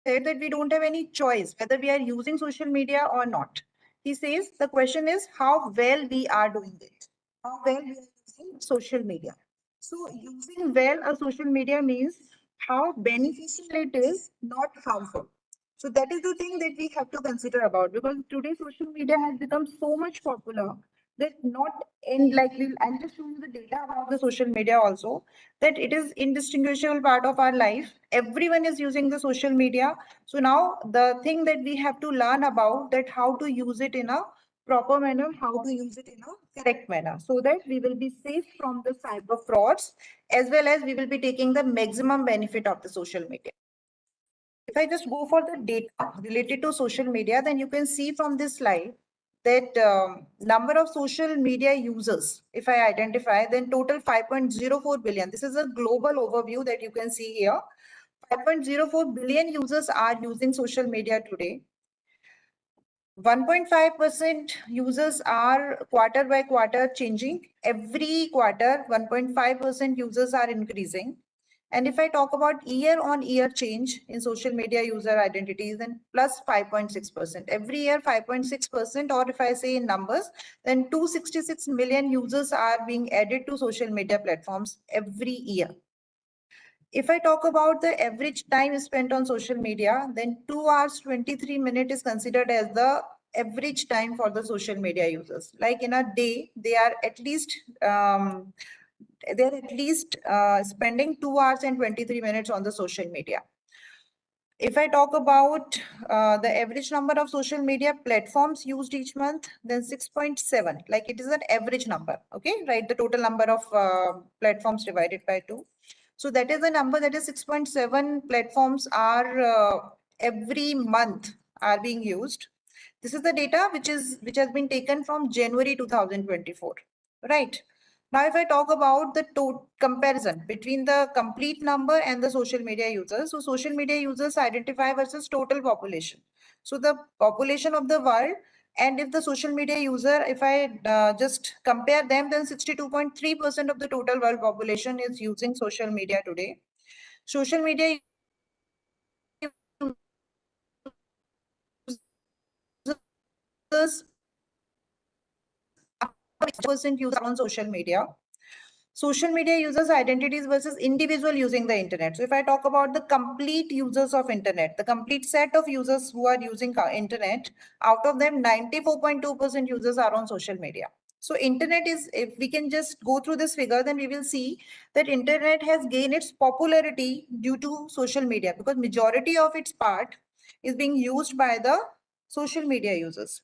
said that we don't have any choice whether we are using social media or not. He says the question is how well we are doing it, how well we are using social media. So using well a social media means how beneficial it is, not harmful. So that is the thing that we have to consider about, because today social media has become so much popular that not in like I'll just show you the data about the social media also, that it is indistinguishable part of our life. Everyone is using the social media. So now the thing that we have to learn about, that how to use it in a proper manner, how to use it in a correct manner, so that we will be safe from the cyber frauds, as well as we will be taking the maximum benefit of the social media. If I just go for the data related to social media, then you can see from this slide that number of social media users, if I identify, then total 5.04 billion. This is a global overview that you can see here. 5.04 billion users are using social media today. 1.5% users are quarter by quarter changing. Every quarter, 1.5% users are increasing. And if I talk about year-on-year change in social media user identities, then plus 5.6%. Every year, 5.6%, or if I say in numbers, then 266 million users are being added to social media platforms every year. If I talk about the average time spent on social media, then 2 hours 23 minutes is considered as the average time for the social media users. Like in a day, they are at least spending 2 hours and 23 minutes on the social media. If I talk about the average number of social media platforms used each month, then 6.7, like it is an average number, okay, right? The total number of platforms divided by 2. So that is the number, that is 6.7 platforms are every month are being used. This is the data which has been taken from January 2024, right? Now, if I talk about the comparison between the complete number and the social media users, so social media users identify versus total population. So the population of the world, and if the social media user, if I just compare them, then 62.3% of the total world population is using social media today. Social media users percent use on social media. Social media users' identities versus individual using the internet. So if I talk about the complete users of internet, the complete set of users who are using internet, out of them 94.2% users are on social media. So internet is, if we can just go through this figure, then we will see that internet has gained its popularity due to social media, because majority of its part is being used by the social media users.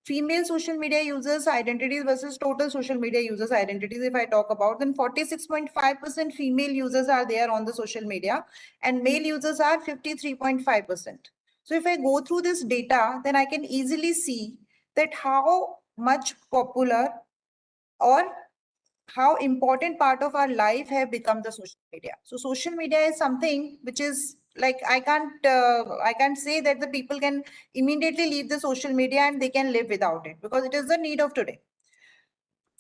Female social media users identities versus total social media users identities, if I talk about, then 46.5% female users are there on the social media, and male users are 53.5%. So if I go through this data, then I can easily see that how much popular or how important part of our life have become the social media. So social media is something which is like, I can't say that the people can immediately leave the social media and they can live without it, because it is the need of today.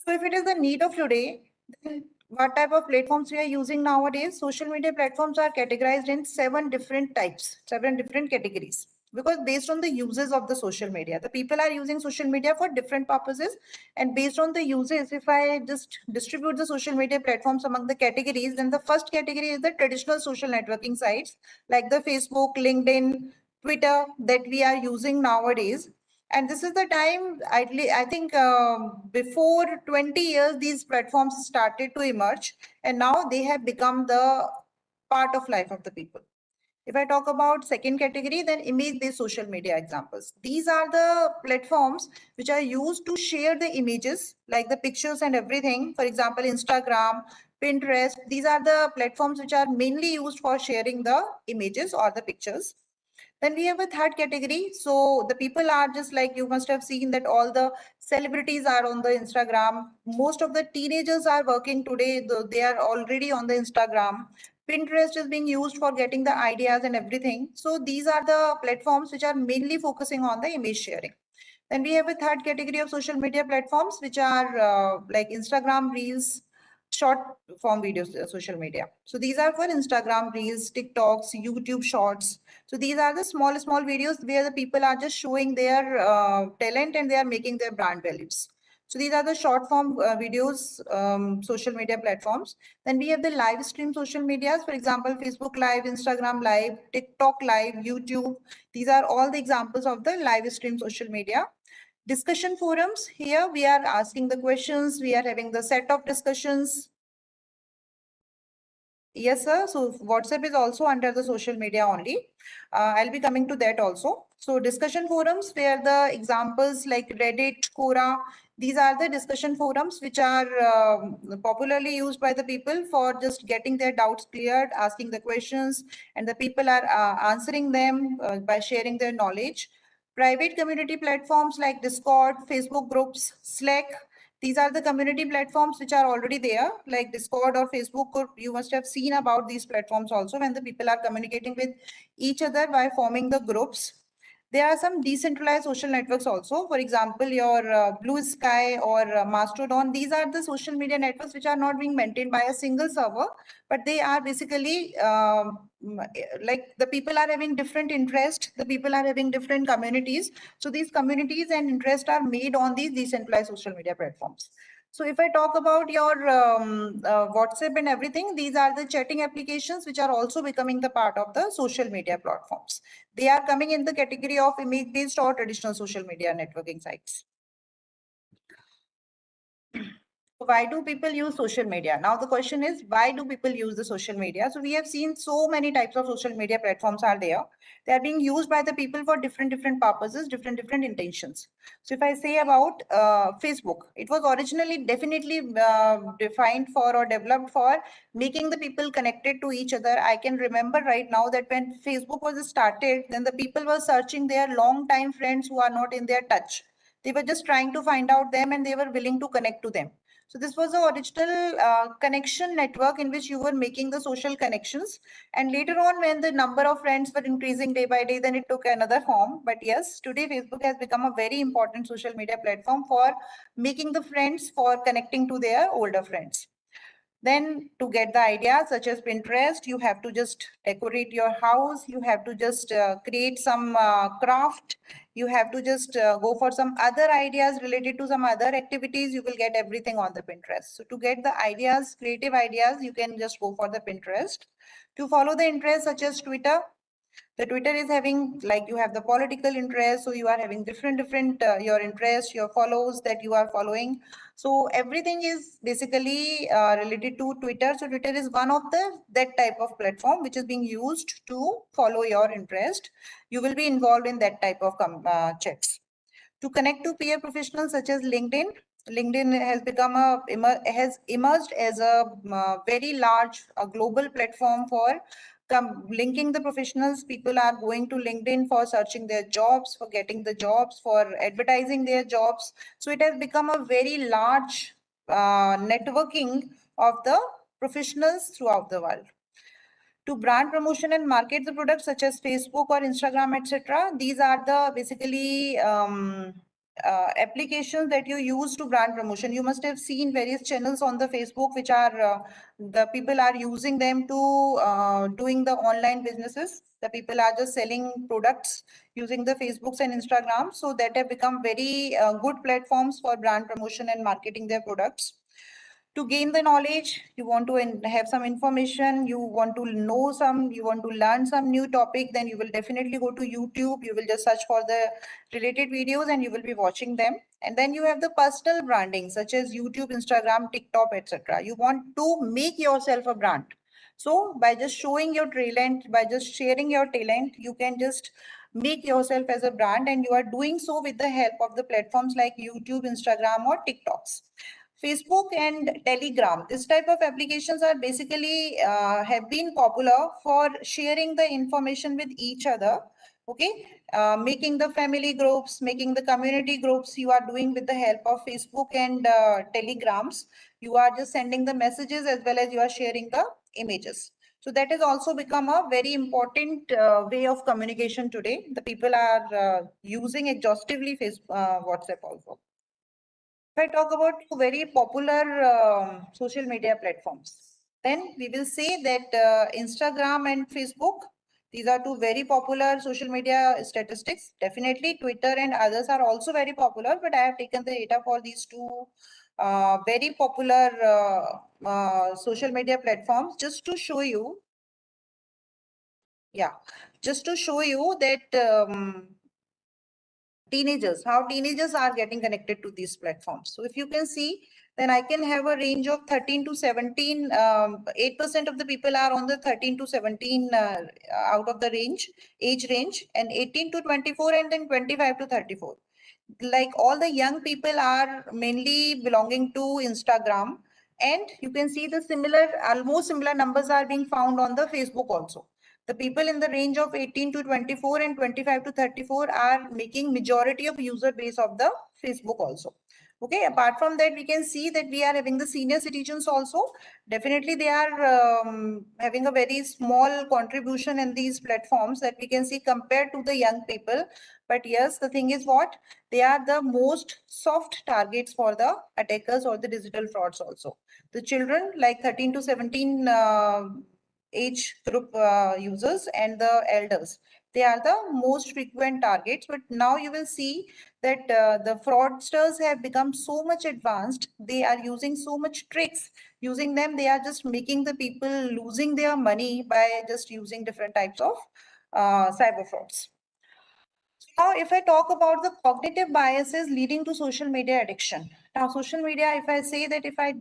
So if it is the need of today, then what type of platforms we are using nowadays? Social media platforms are categorized in 7 different types, 7 different categories, because based on the uses of the social media, the people are using social media for different purposes. And based on the uses, if I just distribute the social media platforms among the categories, then the first category is the traditional social networking sites like the Facebook, LinkedIn, Twitter that we are using nowadays. And this is the time, I think before 20 years, these platforms started to emerge, and now they have become the part of life of the people. If I talk about second category, then image-based social media examples. These are the platforms which are used to share the images, like the pictures and everything. For example, Instagram, Pinterest, these are the platforms which are mainly used for sharing the images or the pictures. Then we have a third category. So the people are just like, you must have seen that all the celebrities are on the Instagram. Most of the teenagers are working today, they are already on the Instagram. Pinterest is being used for getting the ideas and everything. So these are the platforms which are mainly focusing on the image sharing. Then we have a third category of social media platforms, which are like Instagram Reels, short form videos, social media. So these are for Instagram Reels, TikToks, YouTube Shorts. So these are the small videos where the people are just showing their talent and they are making their brand values. So these are the short form videos, social media platforms. Then we have the live stream social medias, for example, Facebook Live, Instagram Live, TikTok Live, YouTube. These are all the examples of the live stream social media. Discussion forums, here we are asking the questions, we are having the set of discussions. Yes, sir. So WhatsApp is also under the social media only. I'll be coming to that also. So discussion forums where the examples like Reddit, Quora, these are the discussion forums which are popularly used by the people for just getting their doubts cleared, asking the questions, and the people are answering them by sharing their knowledge. Private community platforms like Discord, Facebook groups, Slack, these are the community platforms which are already there, like Discord or Facebook group. You must have seen about these platforms also when the people are communicating with each other by forming the groups. There are some decentralized social networks also. For example, your Blue Sky or Mastodon. These are the social media networks which are not being maintained by a single server, but they are basically like the people are having different interests. The people are having different communities. So these communities and interests are made on these decentralized social media platforms. So if I talk about your WhatsApp and everything, these are the chatting applications which are also becoming the part of the social media platforms. They are coming in the category of image-based or traditional social media networking sites. Why do people use social media? Now the question is, why do people use the social media? So we have seen so many types of social media platforms are there. They are being used by the people for different purposes, different intentions. So if I say about Facebook, it was originally definitely defined for or developed for making the people connected to each other. I can remember right now that when Facebook was started, then the people were searching their long time friends who are not in their touch. They were just trying to find out them and they were willing to connect to them. So this was the original connection network in which you were making the social connections. And later on, when the number of friends were increasing day by day, then it took another form. But yes, today Facebook has become a very important social media platform for making the friends, for connecting to their older friends. Then to get the ideas such as Pinterest, you have to just decorate your house. You have to just create some craft. You have to just go for some other ideas related to some other activities. You will get everything on the Pinterest. So to get the ideas, creative ideas, you can just go for the Pinterest. To follow the interests such as Twitter, the Twitter is having, like, you have the political interest, so you are having different your interests, your follows that you are following. So everything is basically related to Twitter. So Twitter is one of that type of platform which is being used to follow your interest. You will be involved in that type of chats. To connect to peer professionals such as LinkedIn, LinkedIn has become has emerged as a very large global platform for linking the professionals. People are going to LinkedIn for searching their jobs, for getting the jobs, for advertising their jobs. So it has become a very large networking of the professionals throughout the world. To brand promotion and market the products such as Facebook or Instagram, etc. These are the basically applications that you use to brand promotion. You must have seen various channels on the Facebook which are the people are using them to doing the online businesses. The people are just selling products using the Facebooks and Instagrams. So that have become very good platforms for brand promotion and marketing their products. To gain the knowledge, you want to have some information, you want to know some, you want to learn some new topic, then you will definitely go to YouTube. You will just search for the related videos and you will be watching them. And then you have the personal branding such as YouTube, Instagram, TikTok, etc. You want to make yourself a brand. So by just showing your talent, by just sharing your talent, you can just make yourself as a brand, and you are doing so with the help of the platforms like YouTube, Instagram, or TikToks. Facebook and Telegram, this type of applications are basically have been popular for sharing the information with each other. Okay, making the family groups, making the community groups, you are doing with the help of Facebook and Telegrams. You are just sending the messages as well as you are sharing the images. So that has also become a very important way of communication today. The people are using exhaustively WhatsApp also. If I talk about very popular social media platforms, then we will say that Instagram and Facebook, these are two very popular social media statistics. Definitely Twitter and others are also very popular, but I have taken the data for these two very popular social media platforms just to show you. Yeah, just to show you that how teenagers are getting connected to these platforms. So if you can see, then I can have a range of 13 to 17, 8% of the people are on the 13 to 17 out of the age range, and 18 to 24, and then 25 to 34. Like all the young people are mainly belonging to Instagram, and you can see the almost similar numbers are being found on the Facebook also. The people in the range of 18 to 24 and 25 to 34 are making majority of user base of the Facebook also. Okay, apart from that, we can see that we are having the senior citizens also. Definitely, they are having a very small contribution in these platforms that we can see compared to the young people. But yes, the thing is what? They are the most soft targets for the attackers or the digital frauds also. The children like 13 to 17 age group users and the elders, they are the most frequent targets. But now you will see that the fraudsters have become so much advanced. They are using so much tricks. Using them, they are just making the people losing their money by just using different types of cyber frauds. Now, if I talk about the cognitive biases leading to social media addiction. Now, social media, if I say that if I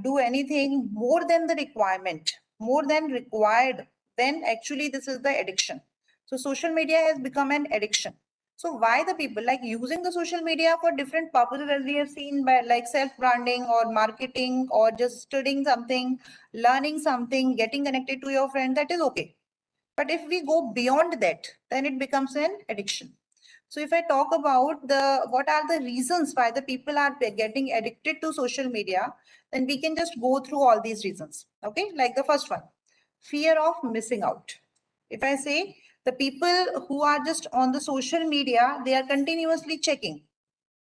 do anything more than the requirement, more than required, then actually this is the addiction. So social media has become an addiction. So why the people like using the social media for different purposes, as we have seen, by like self-branding or marketing or just studying something, learning something, getting connected to your friend, that is okay. But if we go beyond that, then it becomes an addiction. So if I talk about what are the reasons why the people are getting addicted to social media, then we can just go through all these reasons. Okay, like the first one, fear of missing out. If I say the people who are just on the social media, they are continuously checking.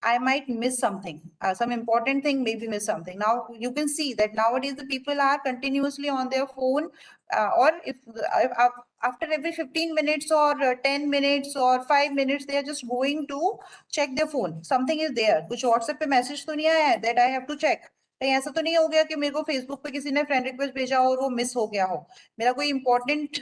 I might miss something, some important thing, maybe miss something. Now you can see that nowadays the people are continuously on their phone, or if after every 15 minutes or 10 minutes or 5 minutes, they are just going to check their phone. Something is there. कुछ WhatsApp पे message तो नहीं आया है that I have to check. कहीं ऐसा तो नहीं हो गया कि मेरे को फेसबुक पे किसी ने फ्रेंड रिक्वेस्ट भेजा और वो मिस हो गया हो. मेरा कोई इंपॉर्टेंट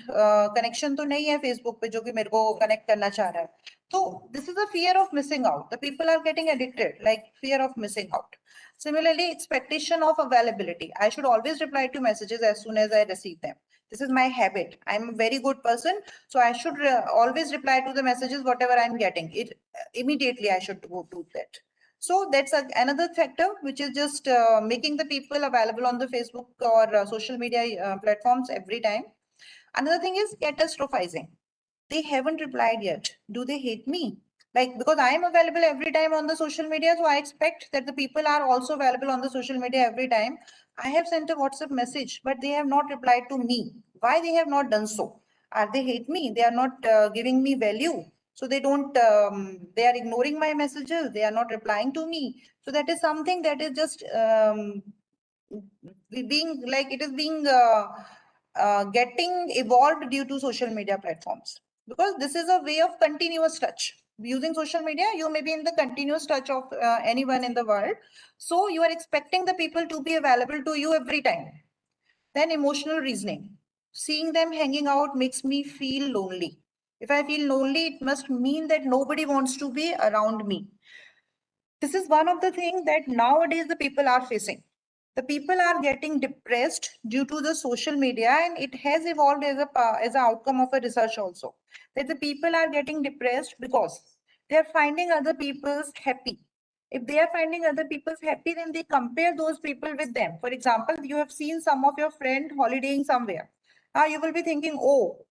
कनेक्शन तो नहीं है फेसबुक पे जो कि मेरे को कनेक्ट करना चाह रहा है. So this is a fear of missing out. The people are getting addicted, like fear of missing out. Similarly, expectation of availability. I should always reply to messages as soon as I receive them. This is my habit. I'm a very good person, so I should always reply to the messages whatever I'm getting. It immediately I should go do that. So that's another factor which is just making the people available on the Facebook or social media platforms every time. Another thing is catastrophizing. They haven't replied yet. Do they hate me? Like, because I am available every time on the social media, so I expect that the people are also available on the social media every time. I have sent a WhatsApp message, but they have not replied to me. Why they have not done so? Are they hate me? They are not giving me value. So they don't, they are ignoring my messages. They are not replying to me. So that is something that is just being like, it is being getting evolved due to social media platforms, because this is a way of continuous touch. Using social media, you may be in the continuous touch of anyone in the world, so you are expecting the people to be available to you every time. Then emotional reasoning, seeing them hanging out makes me feel lonely. If I feel lonely, it must mean that nobody wants to be around me. This is one of the things that nowadays the people are facing. The people are getting depressed due to the social media, and it has evolved as an outcome of a research also, that the people are getting depressed because they are finding other people's happy. If they are finding other people's happy, then they compare those people with them. For example, you have seen some of your friend holidaying somewhere. Now you will be thinking, oh,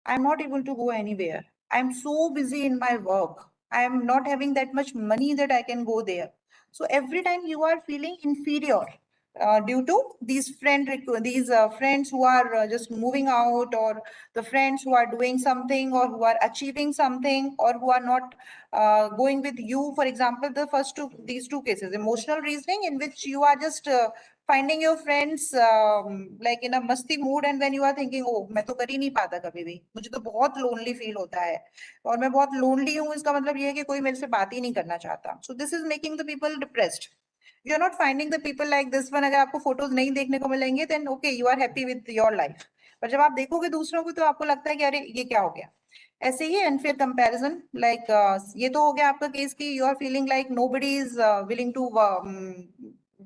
I'm not able to go anywhere. I'm so busy in my work. I'm not having that much money that I can go there. So every time you are feeling inferior, due to these friends who are just moving out, or the friends who are doing something, or who are achieving something, or who are not going with you. For example, these two cases, emotional reasoning, in which you are just finding your friends like in a masti mood, and then you are thinking, oh, मैं तो कर ही नहीं पाता कभी भी, मुझे तो बहुत lonely feel होता है, और मैं बहुत lonely हूँ, इसका मतलब ये है कि कोई मेरे से बात ही नहीं करना चाहता. So this is making the people depressed. You are not finding the people like this one. अगर आपको photos नहीं देखने को मिलेंगे, then okay, you are happy with your life. पर जब आप देखोगे दूसरों को, तो आपको लगता है कि अरे ये क्या हो गया. ऐसे ही unfair comparison, like ये तो हो गया आपका केस कि you are feeling like nobody is willing to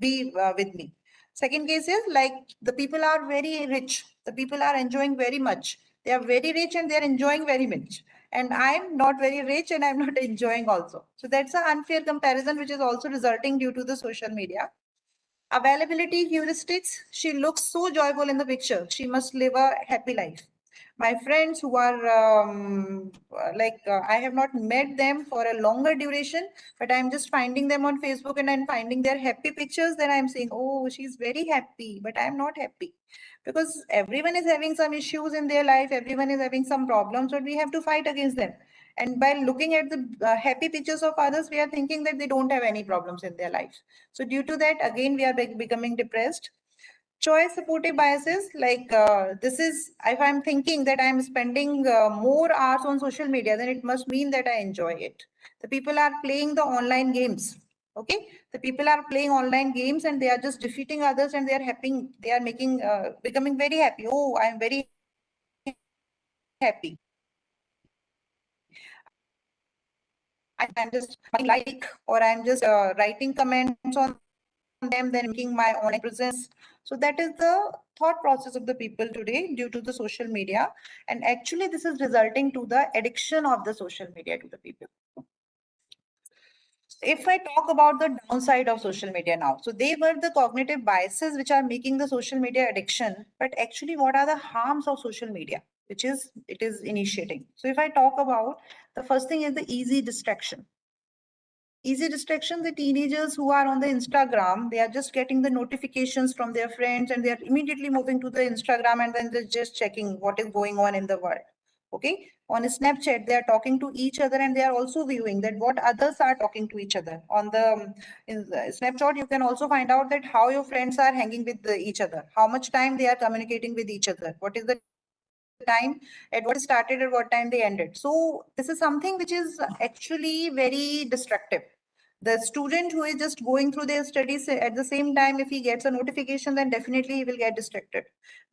be with me. Second case is like the people are very rich, the people are enjoying very much, they are very rich and they are enjoying very much, and I'm not very rich and I'm not enjoying also. So that's an unfair comparison, which is also resulting due to the social media. Availability heuristics, she looks so joyful in the picture, she must live a happy life. My friends who are I have not met them for a longer duration, but I'm just finding them on Facebook and I'm finding their happy pictures, then I'm saying, oh, she's very happy, but I'm not happy. Because everyone is having some issues in their life, everyone is having some problems, but we have to fight against them. And by looking at the happy pictures of others, we are thinking that they don't have any problems in their life. So due to that, again, we are becoming depressed. Choice supportive biases, like this is, if I'm thinking that I'm spending more hours on social media, then it must mean that I enjoy it. The people are playing the online games. Okay, the people are playing online games and they are just defeating others and they are happy. They are making becoming very happy. Oh, I'm very happy. I'm just like, or I'm just writing comments on them, then making my online presence. So that is the thought process of the people today due to the social media. And actually, this is resulting to the addiction of the social media to the people. If I talk about the downside of social media now, so they were the cognitive biases which are making the social media addiction. But actually, what are the harms of social media, which is it is initiating? So if I talk about, the first thing is the easy distraction. Easy distraction, the teenagers who are on the Instagram, they are just getting the notifications from their friends and they are immediately moving to the Instagram and then they're just checking what is going on in the world. Okay. On Snapchat, they are talking to each other and they are also viewing that what others are talking to each other. On the, in the Snapchat, you can also find out that how your friends are hanging with each other, how much time they are communicating with each other, what is the time at what started and what time they ended. So this is something which is actually very destructive. The student who is just going through their studies, at the same time, if he gets a notification, then definitely he will get distracted.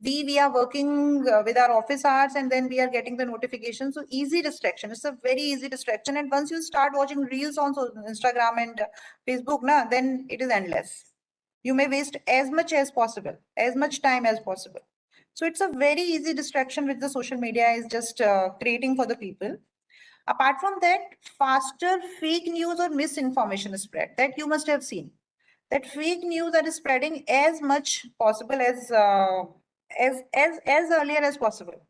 We are working with our office hours and then we are getting the notification. So easy distraction. It's a very easy distraction. And once you start watching reels on Instagram and Facebook, then it is endless. You may waste as much as possible, as much time as possible. So it's a very easy distraction which the social media is just creating for the people. Apart from that, faster fake news or misinformation spread, that you must have seen. That fake news are spreading as much possible as earlier as possible.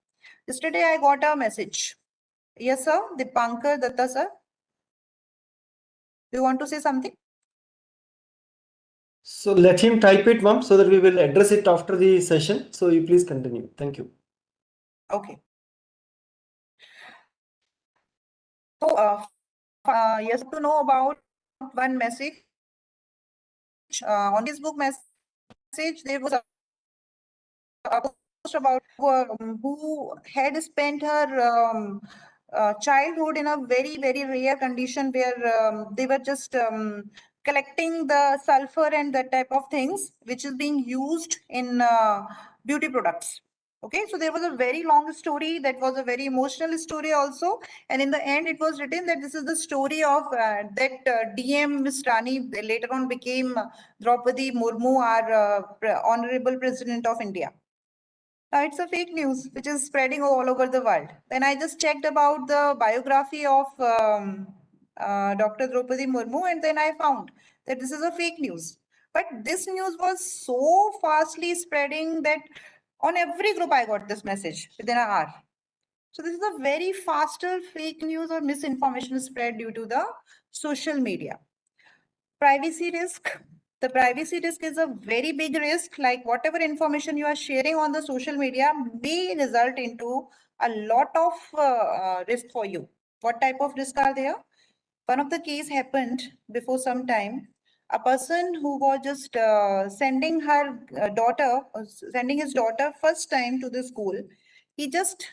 Yesterday I got a message. Yes, sir, Dipankar Datta, sir. Do you want to say something? So let him type it, ma'am, so that we will address it after the session. So you please continue. Thank you. Okay. So, yes, to know about one message on Facebook message, there was a post about who had spent her childhood in a very, very rare condition where they were just collecting the sulfur and that type of things, which is being used in beauty products. Okay, so there was a very long story that was a very emotional story also. And in the end, it was written that this is the story of that DM Ms. Rani later on became Draupadi Murmu, our Honorable President of India. It's a fake news which is spreading all over the world. Then I just checked about the biography of Dr. Draupadi Murmu, and then I found that this is a fake news. But this news was so fastly spreading that on every group I got this message within an hour. So this is a very faster fake news or misinformation spread due to the social media. Privacy risk. The privacy risk is a very big risk, like whatever information you are sharing on the social media may result into a lot of risk for you. What type of risk are there? One of the case happened before some time. A person who was just sending her daughter, sending his daughter first time to the school, he just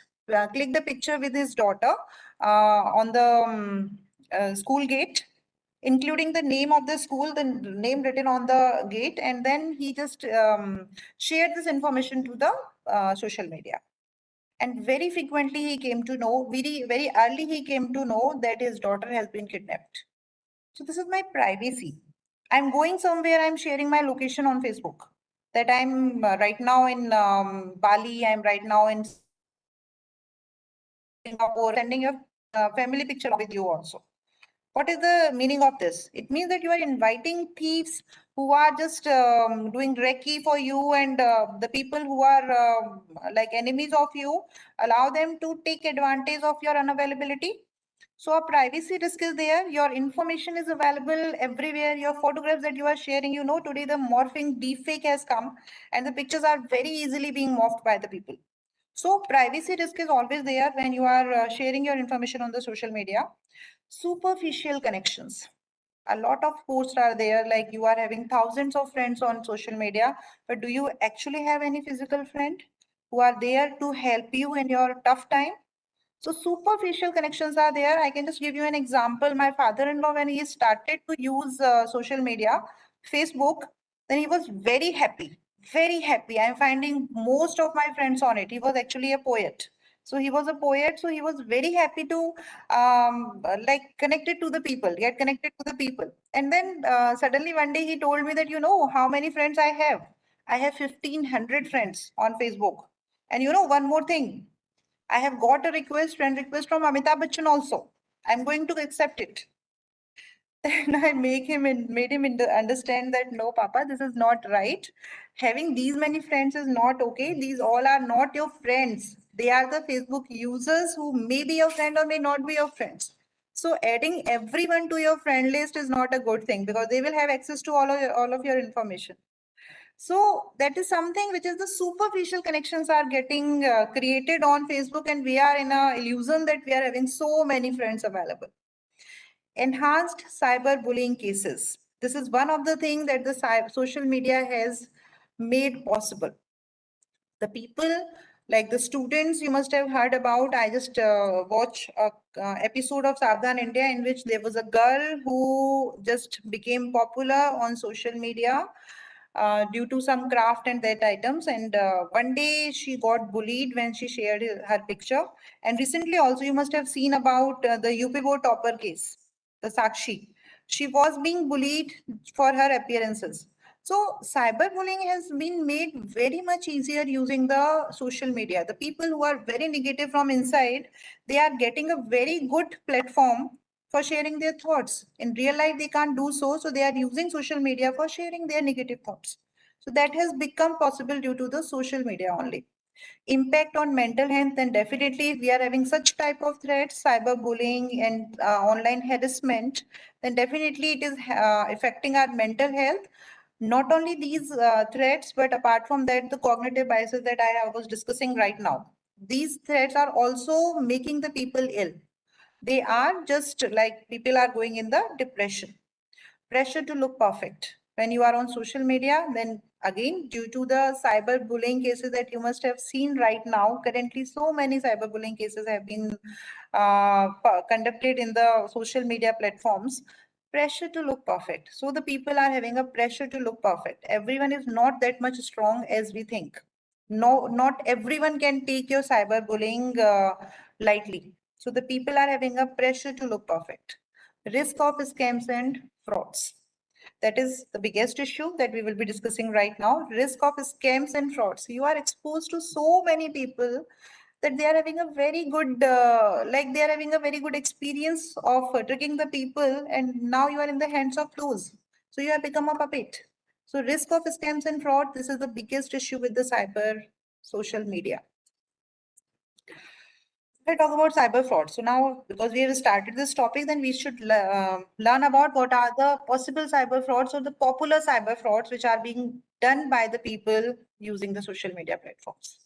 clicked the picture with his daughter on the school gate, including the name of the school, the name written on the gate, and then he just shared this information to the social media. And very frequently he came to know, very early he came to know that his daughter has been kidnapped. So this is my privacy. I'm going somewhere, I'm sharing my location on Facebook. That I'm right now in Bali, I'm right now in Singapore, sending a family picture with you also. What is the meaning of this? It means that you are inviting thieves who are just doing recce for you, and the people who are like enemies of you, allow them to take advantage of your unavailability. So a privacy risk is there. Your information is available everywhere. Your photographs that you are sharing, you know, today the morphing deepfake has come and the pictures are very easily being morphed by the people. So privacy risk is always there when you are sharing your information on the social media. Superficial connections. A lot of posts are there, like you are having thousands of friends on social media, but do you actually have any physical friend who are there to help you in your tough time? So superficial connections are there. I can just give you an example. My father-in-law, when he started to use social media, Facebook, then he was very happy, very happy. I'm finding most of my friends on it. He was actually a poet. So he was a poet. So he was very happy to like connected to the people, get connected to the people. And then suddenly one day he told me that, you know, how many friends I have? I have 1,500 friends on Facebook. And you know, one more thing, I have got a request, friend request from Amitabh Bachchan also. I'm going to accept it. Then I made him understand that no, Papa, this is not right. Having these many friends is not okay. These all are not your friends. They are the Facebook users who may be your friend or may not be your friends. So adding everyone to your friend list is not a good thing because they will have access to all of your information. So that is something which is the superficial connections are getting created on Facebook, and we are in a illusion that we are having so many friends available. Enhanced cyberbullying cases. This is one of the things that the social media has made possible. The people, like the students, you must have heard about. I just watched a episode of Savdhan India in which there was a girl who just became popular on social media due to some craft and that items. And one day she got bullied when she shared her picture. And recently also you must have seen about the UP board topper case, the Sakshi. She was being bullied for her appearances. So cyberbullying has been made very much easier using the social media. The people who are very negative from inside, they are getting a very good platform for sharing their thoughts. In real life, they can't do so. So they are using social media for sharing their negative thoughts. So that has become possible due to the social media only. Impact on mental health, then definitely if we are having such type of threats, cyberbullying and online harassment, then definitely it is affecting our mental health. Not only these threats, but apart from that, the cognitive biases that I was discussing right now. These threats are also making the people ill. They are just like people are going in the depression. Pressure to look perfect. When you are on social media, then again, due to the cyberbullying cases that you must have seen right now, currently so many cyberbullying cases have been conducted in the social media platforms. Pressure to look perfect. So the people are having a pressure to look perfect. Everyone is not that much strong as we think. No, not everyone can take your cyberbullying lightly. So the people are having a pressure to look perfect. Risk of scams and frauds. That is the biggest issue that we will be discussing right now. Risk of scams and frauds. You are exposed to so many people that they are having a very good, like they are having a very good experience of tricking the people, and now you are in the hands of those. So you have become a puppet. So risk of scams and fraud. This is the biggest issue with the cyber social media. I talk about cyber fraud. So now, because we have started this topic, then we should learn about what are the possible cyber frauds or the popular cyber frauds which are being done by the people using the social media platforms.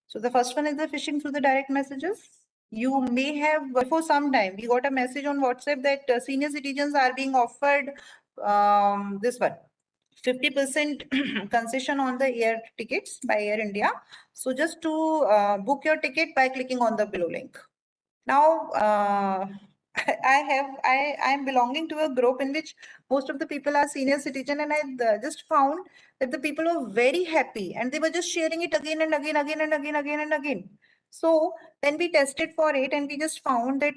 So the first one is the phishing through the direct messages. You may have, before some time, we got a message on WhatsApp that senior citizens are being offered this one 50% concession on the air tickets by Air India. So just to book your ticket by clicking on the below link. Now, I am belonging to a group in which most of the people are senior citizen, and I just found that the people were very happy and they were just sharing it again and again, again and again, again and again. So then we tested for it and we just found that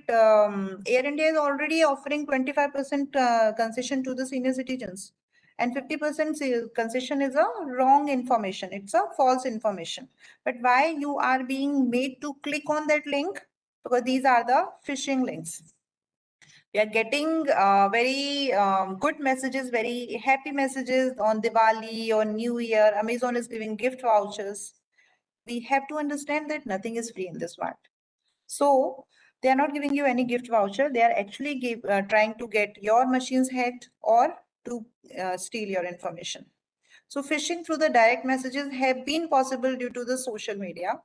Air India is already offering 25% concession to the senior citizens. And 50% concession is a wrong information. It's a false information. But why you are being made to click on that link? Because these are the phishing links. We are getting very good messages, very happy messages on Diwali or New Year. Amazon is giving gift vouchers. We have to understand that nothing is free in this world. So they are not giving you any gift voucher. They are actually trying to get your machines hacked or to steal your information. So phishing through the direct messages have been possible due to the social media.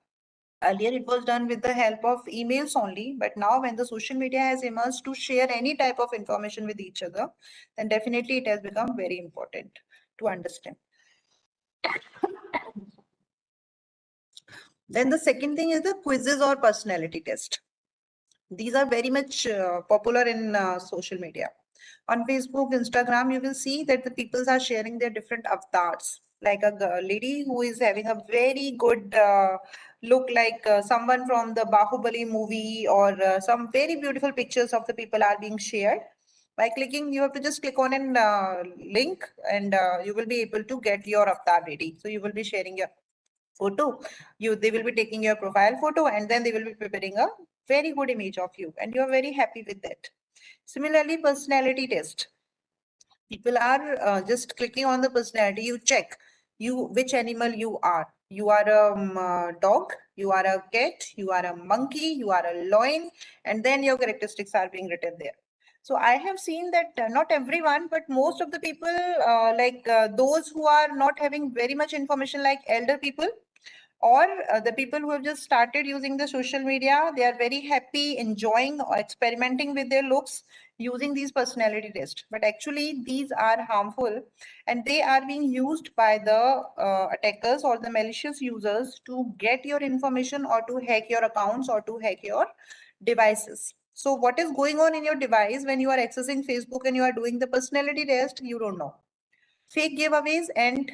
Earlier, it was done with the help of emails only, but now when the social media has emerged to share any type of information with each other, then definitely it has become very important to understand. Then the second thing is the quizzes or personality test. These are very much popular in social media. On Facebook, Instagram, you will see that the people are sharing their different avatars. Like a lady who is having a very good look like someone from the Bahubali movie, or some very beautiful pictures of the people are being shared. By clicking, you have to just click on a link and you will be able to get your avatar ready. So you will be sharing your photo. They will be taking your profile photo and then they will be preparing a very good image of you and you are very happy with that. Similarly, personality test. People are just clicking on the personality. You check which animal you are. You are a dog, you are a cat, you are a monkey, you are a lion, and then your characteristics are being written there. So I have seen that not everyone, but most of the people, those who are not having very much information, like elder people, or the people who have just started using the social media, they are very happy, enjoying or experimenting with their looks using these personality tests. But actually, these are harmful and they are being used by the attackers or the malicious users to get your information or to hack your accounts or to hack your devices. So what is going on in your device when you are accessing Facebook and you are doing the personality test, you don't know. Fake giveaways and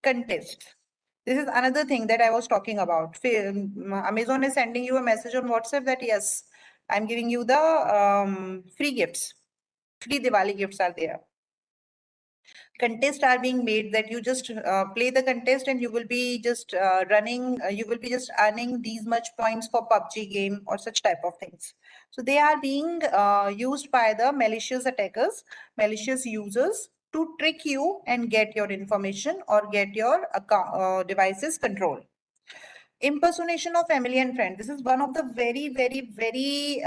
contests. This is another thing that I was talking about. Amazon is sending you a message on WhatsApp that yes, I'm giving you the free gifts. Free Diwali gifts are there. Contests are being made that you just play the contest and you will be just you will be just earning these much points for PUBG game or such type of things. So they are being used by the malicious attackers, malicious users to trick you and get your information or get your devices control. Impersonation of family and friend. This is one of the very, very, very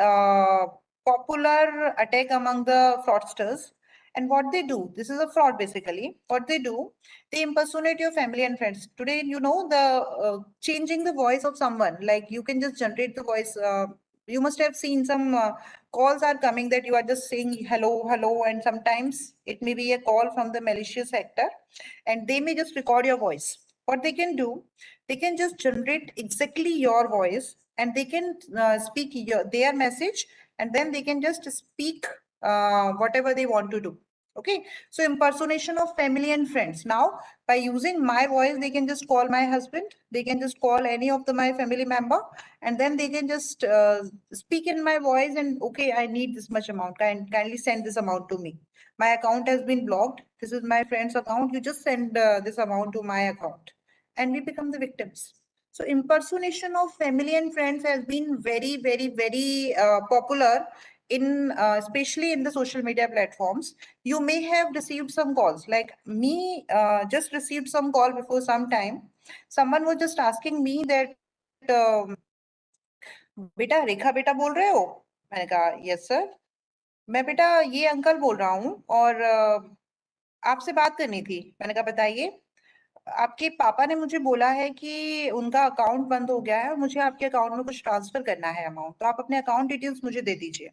popular attack among the fraudsters. And what they do, this is a fraud basically. What they do, they impersonate your family and friends. Today, you know, the changing the voice of someone, like you can just generate the voice. You must have seen some calls are coming that you are just saying hello, hello, and sometimes it may be a call from the malicious actor and they may just record your voice. What they can do, they can just generate exactly your voice and they can speak their message and then they can just speak whatever they want to do. Okay, so impersonation of family and friends. Now, by using my voice, they can just call my husband, they can just call any of my family member, and then they can just speak in my voice and, okay, I need this much amount, kindly send this amount to me. My account has been blocked. This is my friend's account. You just send this amount to my account. And we become the victims. So impersonation of family and friends has been very, very, very popular in especially in the social media platforms. You may have received some calls, like me just received some call before some time. Someone was just asking me that बेटा रेखा बेटा बोल रहे हो? मैंने कहा yes sir. मैं बेटा ये अंकल बोल रहा हूँ और आपसे बात करनी थी। मैंने कहा बताइए। आपके पापा ने मुझे बोला है कि उनका अकाउंट बंद हो गया है और मुझे आपके अकाउंट में कुछ ट्रांसफर करना है अमाउंट, तो आप अपने अकाउंट डिटेल्स मुझे दे दीजिए।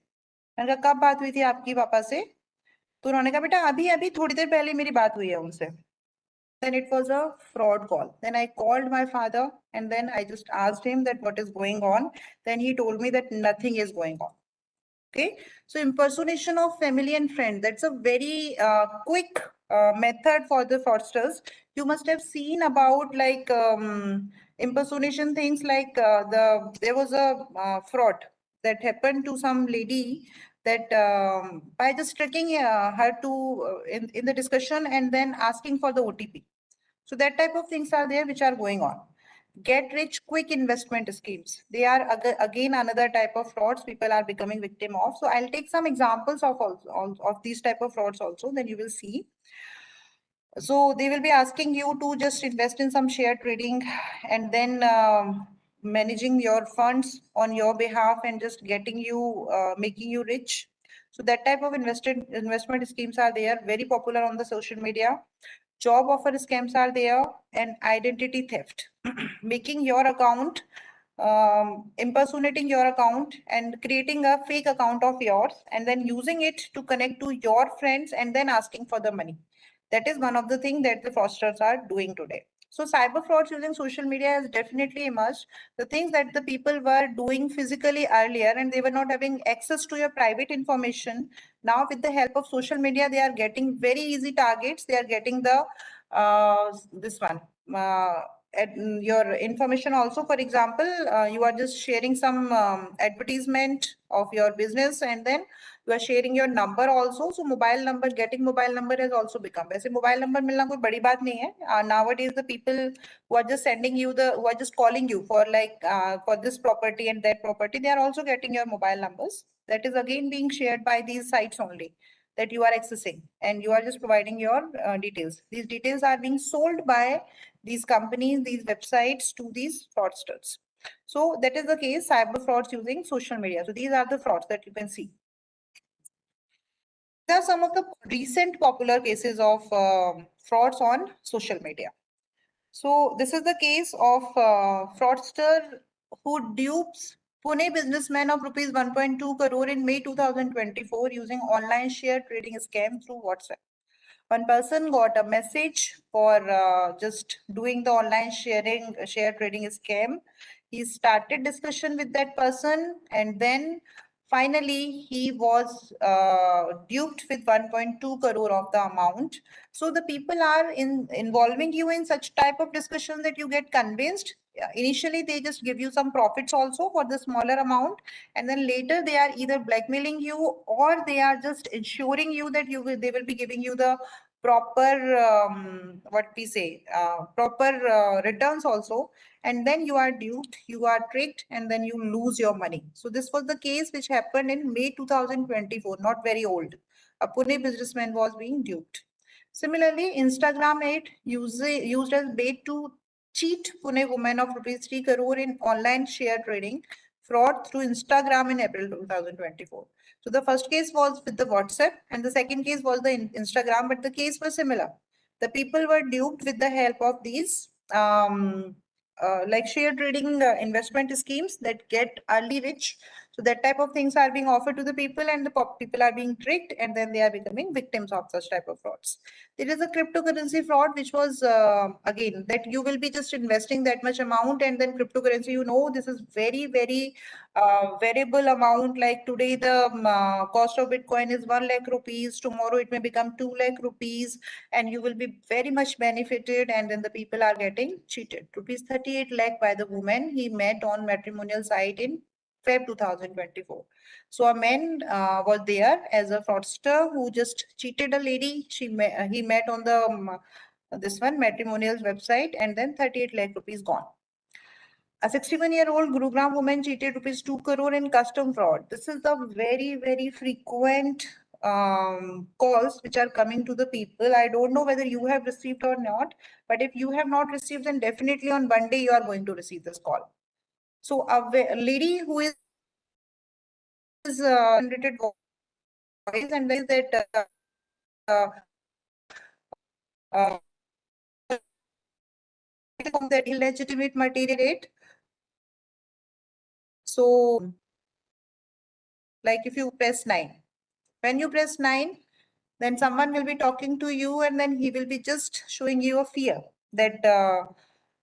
मैंने कहा कब बात हुई थी आपकी पापा से? तो उन्होंने कहा बेटा अभी अभी थोड़ी देर पहले मेरी बात हुई है उनसे। Then it was a fraud call. Then I called my father and then I just asked him that what is going on. Then he told me that nothing is going on. Okay, so impersonation of family and friend, that's a very quick method for the fraudsters. You must have seen about like impersonation things like there was a fraud that happened to some lady that by just tricking her to in the discussion and then asking for the OTP. So that type of things are there which are going on. Get rich quick investment schemes. They are again another type of frauds people are becoming victim of. So I'll take some examples of of these type of frauds also, then you will see. So they will be asking you to just invest in some share trading and then managing your funds on your behalf and just getting you, making you rich. So that type of investment schemes are there, very popular on the social media. Job offer scams are there, and identity theft, making your account, impersonating your account and creating a fake account of yours and then using it to connect to your friends and then asking for the money. That is one of the things that the fraudsters are doing today. So cyber frauds using social media has definitely emerged. The things that the people were doing physically earlier and they were not having access to your private information. Now with the help of social media, they are getting very easy targets. They are getting the this one. Your information also. For example, you are just sharing some advertisement of your business and then you are sharing your number also. So mobile number, getting mobile number has also become. वैसे mobile number मिलना कोई बड़ी बात नहीं है. Nowadays the people who are just sending you who are just calling you for like for this property and that property, they are also getting your mobile numbers. That is again being shared by these sites only that you are accessing and you are just providing your details. These details are being sold by these companies, these websites to these fraudsters. So that is the case, cyber frauds using social media. So these are the frauds that you can see. There are some of the recent popular cases of frauds on social media. So this is the case of fraudster who dupes Pune businessman of rupees 1.2 crore in May 2024 using online share trading scam through WhatsApp. One person got a message for just doing the online share trading scam. He started discussion with that person and then finally he was duped with 1.2 crore of the amount. So the people are involving you in such type of discussion that you get convinced. Initially they just give you some profits also for the smaller amount and then later they are either blackmailing you or they are just ensuring you that they will be giving you the proper what we say proper returns also, and then you are duped, you are tricked, and then you lose your money. So this was the case which happened in May 2024, not very old. A Pune businessman was being duped. Similarly, Instagram aid used as bait to cheat Pune woman of rupees 3 crore in online share trading fraud through Instagram in April 2024. So the first case was with the WhatsApp and the second case was the Instagram, but the case was similar. The people were duped with the help of these like share trading investment schemes that get early rich. So that type of things are being offered to the people and the people are being tricked and then they are becoming victims of such type of frauds. There is a cryptocurrency fraud which was again that you will be just investing that much amount and then cryptocurrency, you know, this is very variable amount. Like today the cost of Bitcoin is 1 lakh rupees, tomorrow it may become 2 lakh rupees and you will be very much benefited and then the people are getting cheated. Rupees 38 lakh by the woman he met on matrimonial site in Feb 2024. So a man was there as a fraudster who just cheated a lady. He met on the this one matrimonials website and then 38 lakh rupees gone. A 61-year-old Gurugram woman cheated rupees 2 crore in custom fraud. This is the very frequent calls which are coming to the people. I don't know whether you have received or not, but if you have not received, then definitely on one day you are going to receive this call. So a lady who is generated voice and then that that illegitimate material. So like if you press 9, when you press 9, then someone will be talking to you and then he will be just showing you a fear that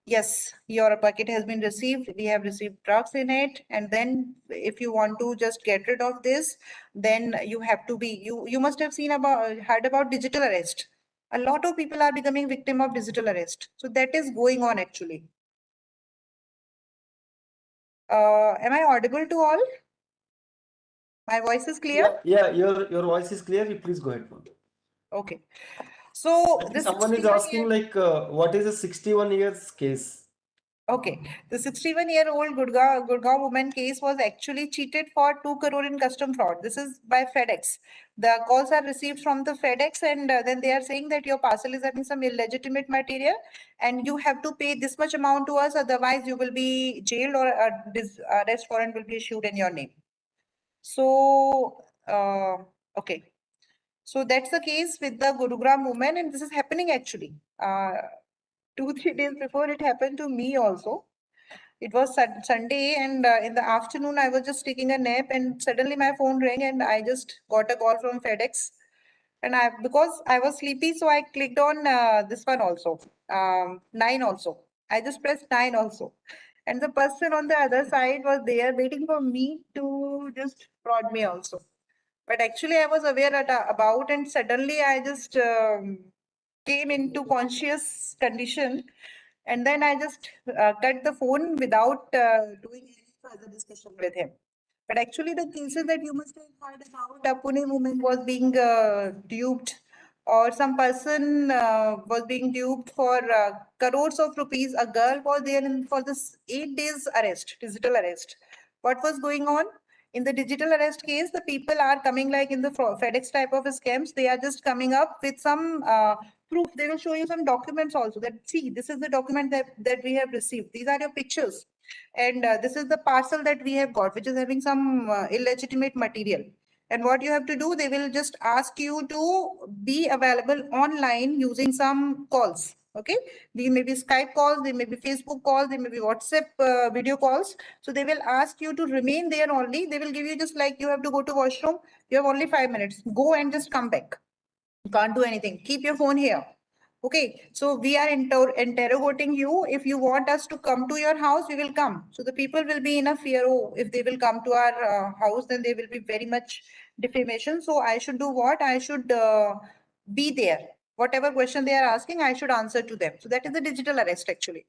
yes, your bucket has been received, we have received drugs in it, and then if you want to just get rid of this, then you have to be, you must have heard about digital arrest. A lot of people are becoming victim of digital arrest, so that is going on actually. Am I audible to all? My voice is clear? Yeah, your voice is clear. You please go ahead, ma'am. Okay. So I think this someone is asking like, what is a 61 years case? Okay, the 61-year-old Gurgaon woman case was actually cheated for 2 crore in custom fraud. This is by FedEx. The calls are received from the FedEx and then they are saying that your parcel is having some illegitimate material and you have to pay this much amount to us, otherwise you will be jailed or this arrest warrant will be issued in your name. So, okay. So that's the case with the Gurugram woman and this is happening actually. 2-3 days before it happened to me also. It was Sunday and in the afternoon I was just taking a nap and suddenly my phone rang and I just got a call from FedEx. And because I was sleepy, so I clicked on this one also, 9 also. I just pressed 9 also. And the person on the other side was there waiting for me to just fraud me also. But actually I was aware about and suddenly I just came into conscious condition and then I just cut the phone without doing any further discussion with him. But actually, the cases that you must have heard about, a Pune woman was being duped, or some person was being duped for crores of rupees. A girl was there for this 8 days arrest, digital arrest. What was going on? In the digital arrest case, the people are coming like in the FedEx type of scams. They are just coming up with some proof. They will show you some documents also that see, this is the document that we have received. These are your pictures. And this is the parcel that we have got, which is having some illegitimate material. And what you have to do, they will just ask you to be available online using some calls. Okay, they may be Skype calls, they may be Facebook calls, they may be WhatsApp video calls. So they will ask you to remain there only. They will give you just like you have to go to washroom. You have only 5 minutes. Go and just come back. You can't do anything. Keep your phone here. Okay, so we are interrogating you. If you want us to come to your house, we will come. So the people will be in a fear. Oh, if they will come to our house, then they will be very much defamation. So I should do what? I should be there. Whatever question they are asking, I should answer to them. So that is the digital arrest actually.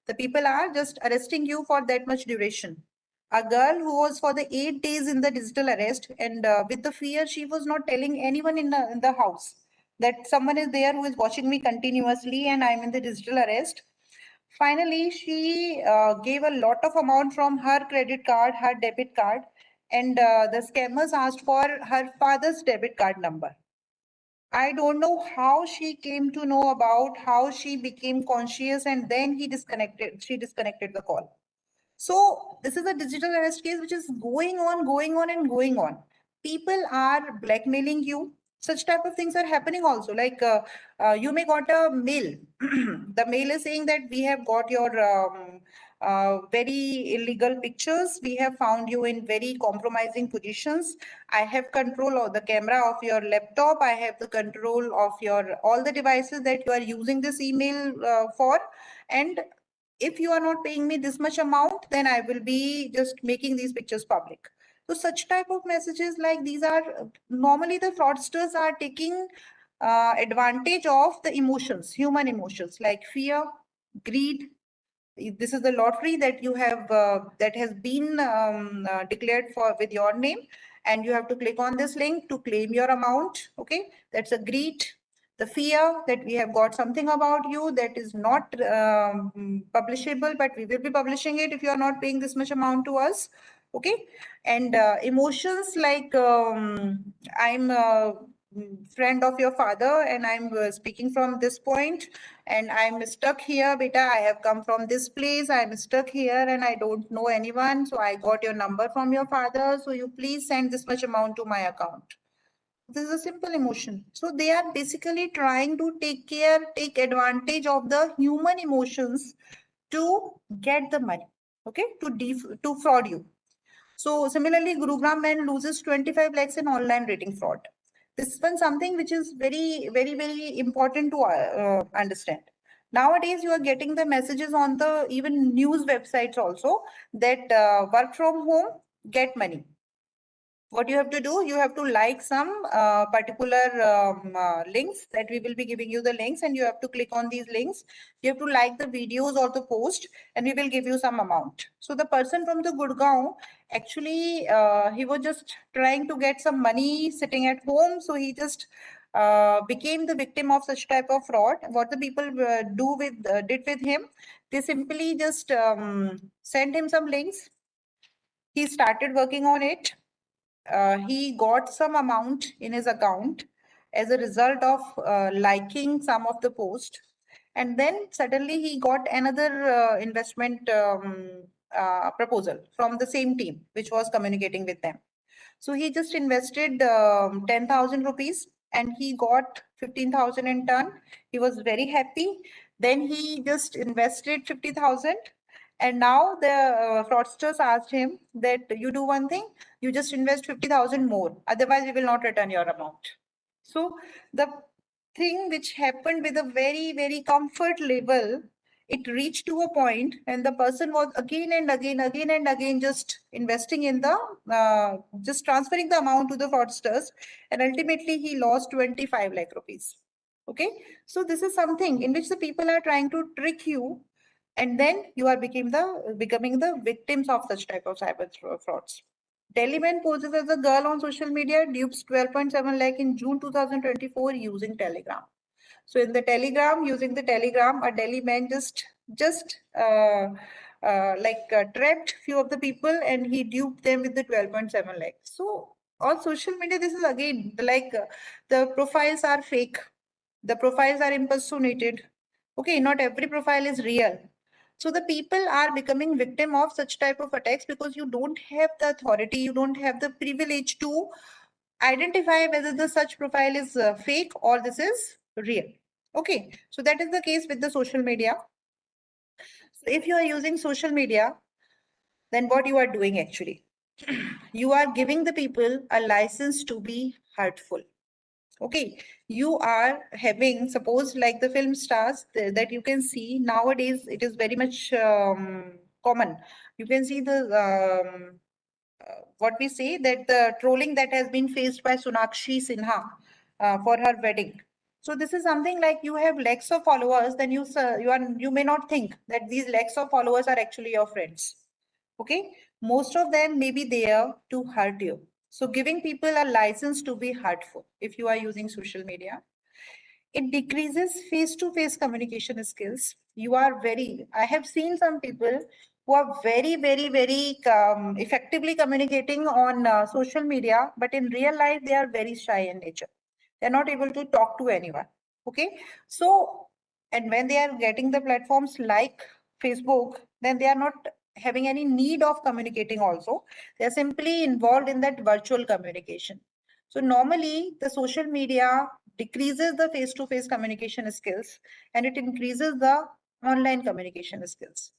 The people are just arresting you for that much duration. A girl who was for the 8 days in the digital arrest and with the fear, she was not telling anyone in the house that someone is there who is watching me continuously and I'm in the digital arrest. Finally, she gave a lot of amount from her credit card, her debit card, and the scammers asked for her father's debit card number. I don't know how she came to know about how she became conscious and then she disconnected the call. So this is a digital arrest case which is going on and going on. People are blackmailing you. Such type of things are happening also. Like you may got a mail. The mail is saying that we have got your very illegal pictures. We have found you in very compromising positions. I have control of the camera of your laptop. I have the control of your all the devices that you are using this email for. And if you are not paying me this much amount, then I will be just making these pictures public. So such type of messages like these are normally the fraudsters are taking advantage of the emotions, human emotions like fear, greed. This is the lottery that you have that has been declared for with your name, and you have to click on this link to claim your amount. Okay, that's a greed. The fear that we have got something about you that is not publishable, but we will be publishing it if you are not paying this much amount to us. Okay, and emotions like I'm friend of your father, and I'm speaking from this point, and I'm stuck here, beta. I have come from this place. I'm stuck here, and I don't know anyone. So I got your number from your father. So you please send this much amount to my account. This is a simple emotion. So they are basically trying to take advantage of the human emotions to get the money. Okay, to fraud you. So similarly, Gurugram man loses 25 lakhs in online rating fraud. This one something which is very important to understand. Nowadays, you are getting the messages on the even news websites also that work from home, get money. What you have to do, you have to like some particular links that we will be giving you the links, and you have to click on these links. You have to like the videos or the post, and we will give you some amount. So the person from the Gurgaon, actually, he was just trying to get some money sitting at home. So he just became the victim of such type of fraud. What the people did with him, they simply just sent him some links. He started working on it. He got some amount in his account as a result of liking some of the post, and then suddenly he got another investment proposal from the same team which was communicating with them. So he just invested 10,000 rupees and he got 15,000 in turn. He was very happy. Then he just invested 50,000, and now the fraudsters asked him that you do one thing, you just invest 50,000 more, otherwise we will not return your amount. So the thing which happened with a very comfort level, it reached to a point when the person was again and again just investing in the just transferring the amount to the fraudsters, and ultimately he lost 25 lakh rupees. Okay, so this is something in which the people are trying to trick you, and then you are becoming the victims of such type of cyber frauds. Delhi man poses as a girl on social media, dupes 12.7 lakh in June 2024 using Telegram. So in the Telegram, using the Telegram, a Delhi man just trapped few of the people, and he duped them with the 12.7 lakh. So on social media, this is again the profiles are fake. The profiles are impersonated. Okay, not every profile is real. So the people are becoming victim of such type of attacks because you don't have the authority, you don't have the privilege to identify whether the such profile is fake or this is real. Okay, so that is the case with the social media. So if you are using social media, then what you are doing actually? You are giving the people a license to be hurtful. Okay, you are having, suppose like the film stars that you can see nowadays, it is very much common. You can see the what we say, that the trolling that has been faced by Sonakshi Sinha for her wedding. So this is something like you have lakhs of followers, then you may not think that these lakhs of followers are actually your friends. Okay, most of them may be there to hurt you. So giving people a license to be hurtful if you are using social media, it decreases face-to-face communication skills. I have seen some people who are very effectively communicating on social media, but in real life, they are very shy in nature. They're not able to talk to anyone. Okay. So, and when they are getting the platforms like Facebook, then they are not having any need of communicating also. They're simply involved in that virtual communication. So normally the social media decreases the face-to-face communication skills and it increases the online communication skills.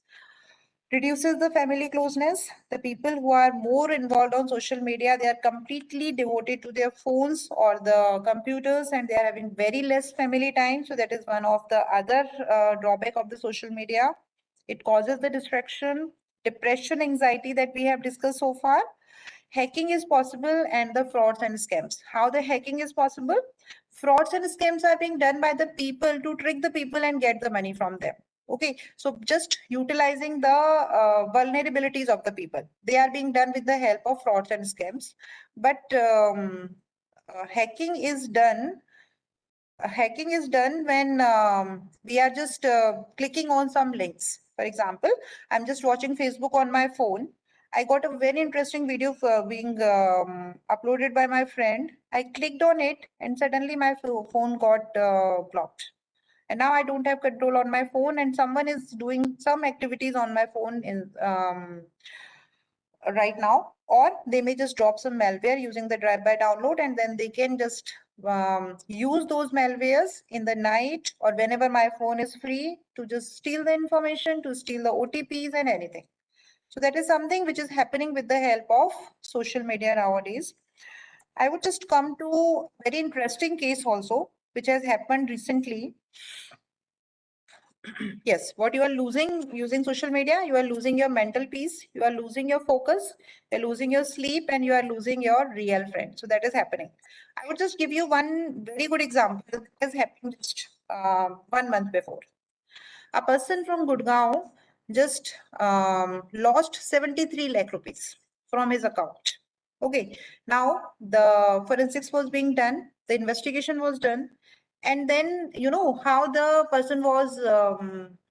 Reduces the family closeness. The people who are more involved on social media, they are completely devoted to their phones or the computers, and they are having very less family time. So that is one of the other drawback of the social media. It causes the distraction, depression, anxiety that we have discussed so far. Hacking is possible, and the frauds and scams. How the hacking is possible? Frauds and scams are being done by the people to trick the people and get the money from them. Okay, so just utilizing the vulnerabilities of the people. They are being done with the help of frauds and scams. But hacking is done when we are just clicking on some links. For example, I'm just watching Facebook on my phone. I got a very interesting video being uploaded by my friend. I clicked on it and suddenly my phone got blocked. And now I don't have control on my phone, and someone is doing some activities on my phone in right now, or they may just drop some malware using the drive-by download, and then they can just use those malwares in the night or whenever my phone is free to just steal the information, to steal the OTPs and anything. So that is something which is happening with the help of social media nowadays. I would just come to a very interesting case also, which has happened recently. Yes, what you are losing using social media, you are losing your mental peace, you are losing your focus, you're losing your sleep, and you are losing your real friend. So that is happening. I would just give you one very good example that has happened just 1 month before. A person from Gurgaon just lost 73 lakh rupees from his account. Okay, now the forensics was being done, the investigation was done, and then you know how the person was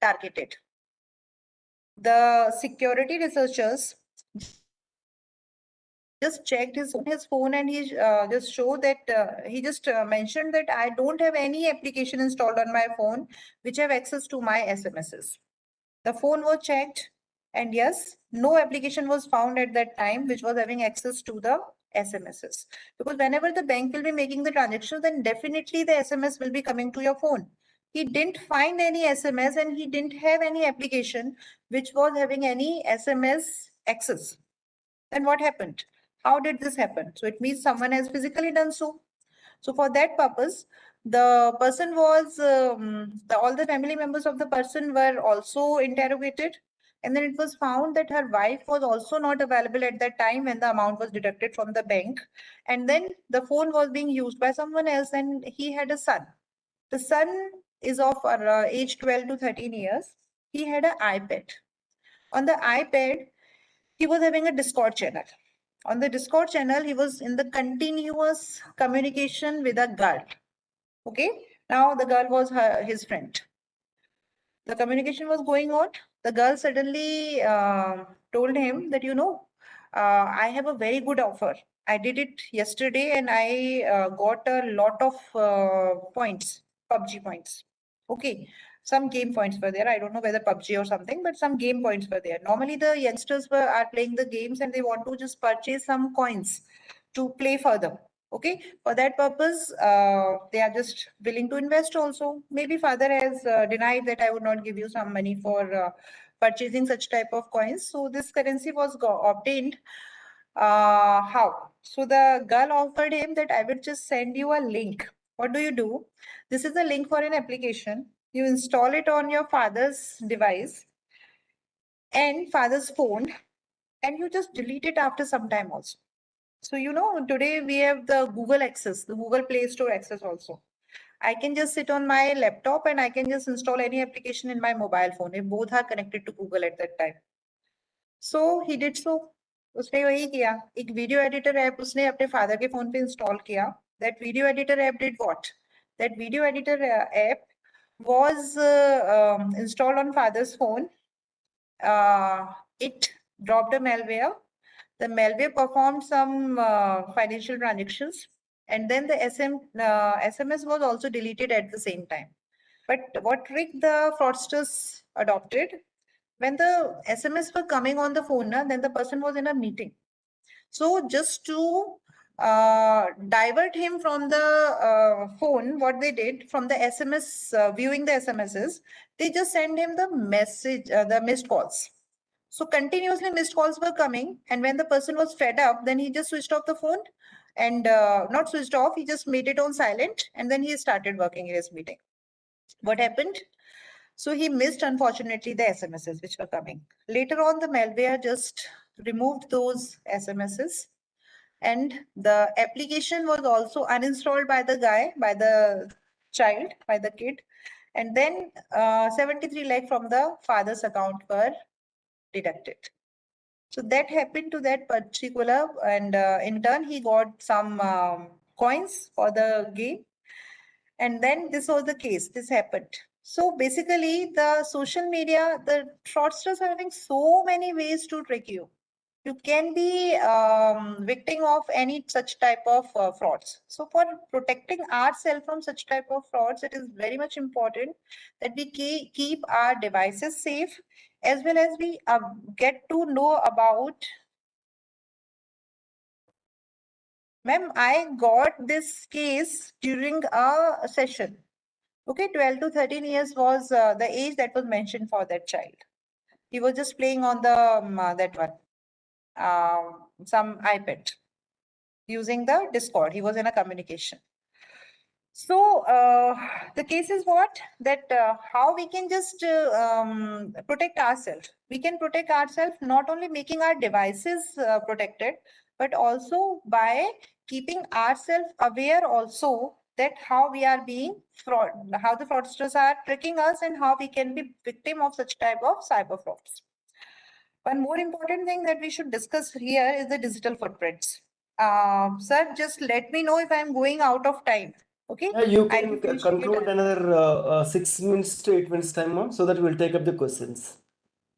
targeted. The security researchers just checked his phone, and he just showed that he just mentioned that I don't have any application installed on my phone which have access to my SMSs. The phone was checked, and yes, no application was found at that time which was having access to the SMSs. Because whenever the bank will be making the transaction, then definitely the SMS will be coming to your phone. He didn't find any SMS and he didn't have any application which was having any SMS access. Then what happened? How did this happen? So it means someone has physically done so. So for that purpose, the person was, all the family members of the person were also interrogated. And then it was found that her wife was also not available at that time when the amount was deducted from the bank. And then the phone was being used by someone else, and he had a son. The son is of age 12 to 13 years. He had an iPad. On the iPad, he was having a Discord channel. On the Discord channel, he was in the continuous communication with a girl. Okay, now the girl was his friend. The communication was going on. The girl suddenly told him that, you know, I have a very good offer. I did it yesterday and I got a lot of points, PUBG points. Okay, some game points were there. I don't know whether PUBG or something, but some game points were there. Normally, the youngsters are playing the games and they want to just purchase some coins to play further. Okay, for that purpose, they are just willing to invest also. Maybe father has denied that I would not give you some money for purchasing such type of coins. So this currency was obtained. How? So the girl offered him that I will just send you a link. What do you do? This is a link for an application. You install it on your father's device and father's phone, and you just delete it after some time also. So, you know, today we have the Google access, the Google Play Store access also. I can just sit on my laptop and I can just install any application in my mobile phone if both are connected to Google at that time. So he did so. उसने वही किया, एक video editor app उसने अपने father के phone पे install किया. That video editor app did what? That video editor app was installed on father's phone. It dropped a malware. The malware performed some financial transactions, and then the SMS was also deleted at the same time. But what trick the fraudsters adopted? When the SMS were coming on the phone, then the person was in a meeting. So just to divert him from the phone, what they did from the SMS, viewing the SMSs, they just send him the message, the missed calls. So continuously missed calls were coming, and when the person was fed up, then he just switched off the phone, and not switched off, he just made it on silent, and then he started working in his meeting. What happened? So he missed, unfortunately, the SMSs which were coming. Later on, the malware just removed those SMSs, and the application was also uninstalled by the guy, by the child, by the kid. And then 73 lakh from the father's account were deducted. So that happened to that particular, and in turn, he got some coins for the game. And then this was the case, this happened. So basically, the social media, the fraudsters are having so many ways to trick you. you can be victim of any such type of frauds. So for protecting ourselves from such type of frauds, it is very much important that we keep our devices safe, as well as we get to know about. Ma'am, I got this case during a session. Okay, 12 to 13 years was the age that was mentioned for that child. He was just playing on the that one, some iPad, using the Discord. He was in a communication. So the case is what? That how we can just protect ourselves. We can protect ourselves not only making our devices protected, but also by keeping ourselves aware also that how we are being fraud, how the fraudsters are tricking us, and how we can be victim of such type of cyber frauds. One more important thing that we should discuss here is the digital footprints. Sir, just let me know if I'm going out of time. Okay, Yeah, you I'll can be finishing it conclude early. another 6 minutes to 8 minutes time, ma'am, so that we'll take up the questions.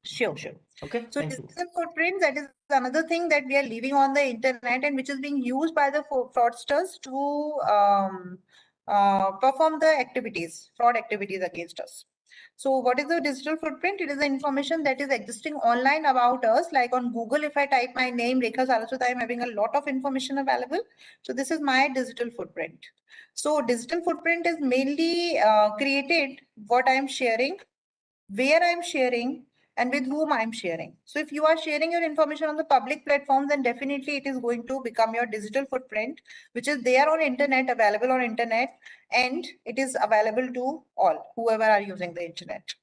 Sure, sure. Okay, So thank you. digital footprints, that is another thing that we are leaving on the internet and which is being used by the fraudsters to perform the activities, fraud activities against us. So what is the digital footprint? It is the information that is existing online about us. Like on Google, if I type my name, Rekha Saraswat, I am having a lot of information available. So this is my digital footprint. So digital footprint is mainly created what I am sharing, where I'm sharing, and with whom I'm sharing. So if you are sharing your information on the public platforms, then definitely it is going to become your digital footprint, which is there on internet, available on internet, and it is available to all, whoever are using the internet.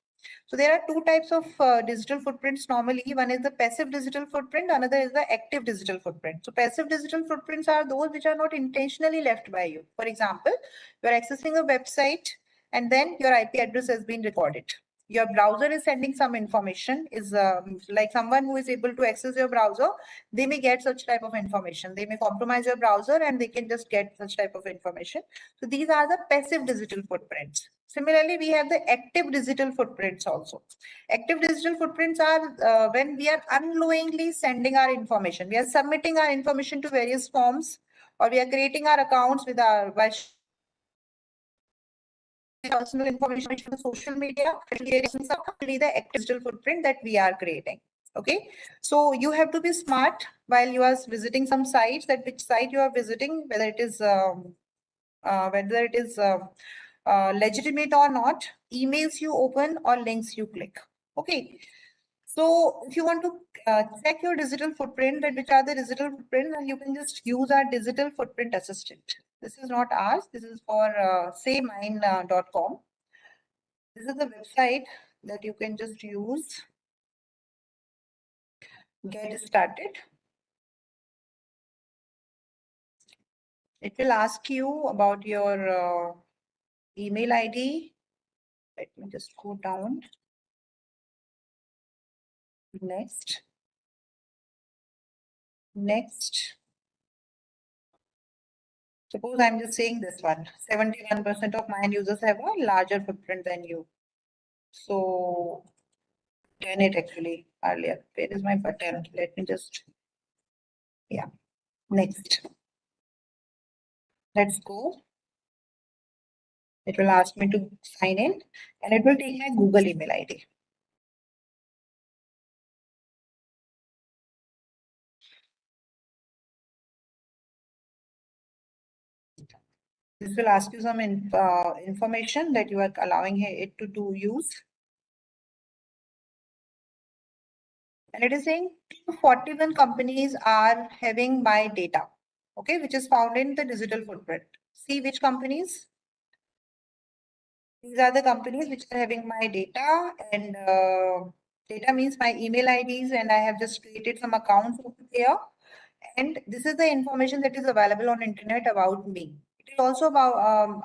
So there are two types of digital footprints normally. One is the passive digital footprint, another is the active digital footprint. So passive digital footprints are those which are not intentionally left by you. For example, you are accessing a website and then your IP address has been recorded. Your browser is sending some information, is like someone who is able to access your browser, they may get such type of information. They may compromise your browser and they can just get such type of information. So these are the passive digital footprints. Similarly, we have the active digital footprints also. Active digital footprints are when we are unknowingly sending our information. We are submitting our information to various forms, or we are creating our accounts with our personal information on the social media, actually the active digital footprint that we are creating. Okay, so you have to be smart while you are visiting some sites, that which site you are visiting, whether it is legitimate or not, emails you open or links you click. Okay, so if you want to check your digital footprint, that which are the digital footprints, then you can just use our digital footprint assistant. This is not ours. This is for saymine.com. This is the website that you can just use. Get started. It will ask you about your email ID. Let me just go down. Next. Suppose I'm just saying this one. 71% of mine users have a larger footprint than you. So, done it actually earlier. Where is my button? Let me just, yeah. Next. Let's go. It will ask me to sign in and it will take my Google email ID. This will ask you some information that you are allowing it to use. And it is saying 41 companies are having my data, okay, which is found in the digital footprint. See which companies? These are the companies which are having my data, and data means my email IDs, and I have just created some accounts over here. And this is the information that is available on internet about me. It is also about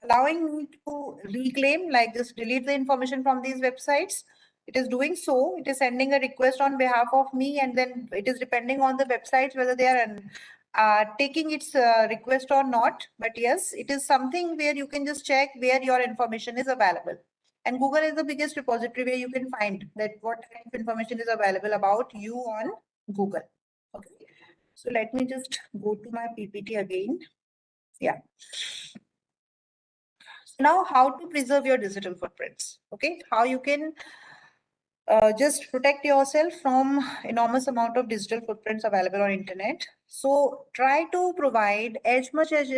allowing me to reclaim, like just delete the information from these websites. It is doing so. It is sending a request on behalf of me, and then it is depending on the websites whether they are taking its request or not. But yes, it is something where you can just check where your information is available. And Google is the biggest repository where you can find that what kind of information is available about you on Google. Okay. So let me just go to my PPT again. Yeah. Now, how to preserve your digital footprints? Okay, how you can just protect yourself from enormous amount of digital footprints available on internet. So try to provide as much as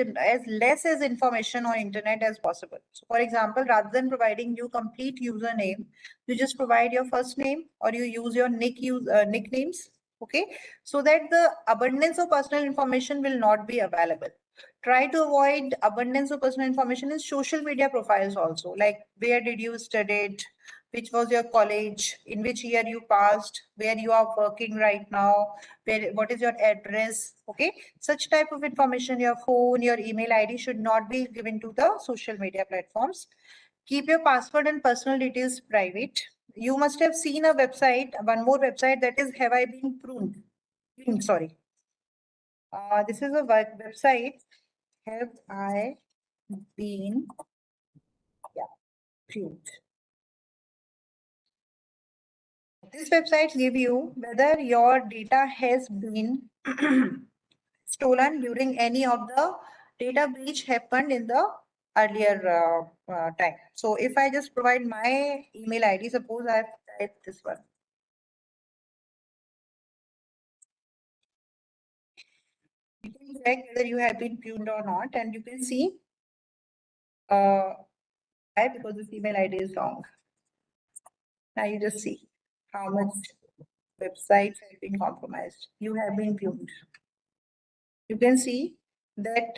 less as information on internet as possible. So for example, rather than providing you complete username, you just provide your first name or you use your nicknames. Okay, so that the abundance of personal information will not be available. Try to avoid abundance of personal information in social media profiles also, like where did you study, which was your college, in which year you passed, where you are working right now, what is your address. Okay, such type of information, your phone, your email ID should not be given to the social media platforms. Keep your password and personal details private. You must have seen a website, one more website, that is have I been pruned, sorry. This is a website, have I been pruned. These websites give you whether your data has been stolen during any of the data breach happened in the earlier time. So if I just provide my email ID, suppose I've typed this one. You can check whether you have been pruned or not, and you can see why, because this email ID is wrong. Now you just see how much websites have been compromised. You have been pruned. You can see that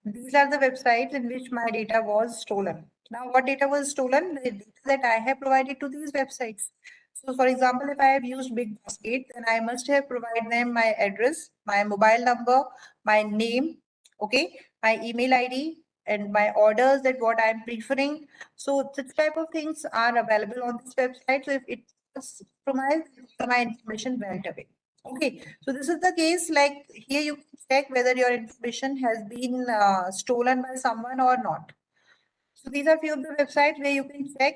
these are the websites in which my data was stolen. Now, what data was stolen? The data that I have provided to these websites. So, for example, if I have used Big Basket, then I must have provided them my address, my mobile number, my name, okay, my email ID, and my orders, that what I'm preferring. So, such type of things are available on this website. So, if it was compromised, my information went away. Okay, so this is the case, like here you can check whether your information has been stolen by someone or not. So these are few of the websites where you can check,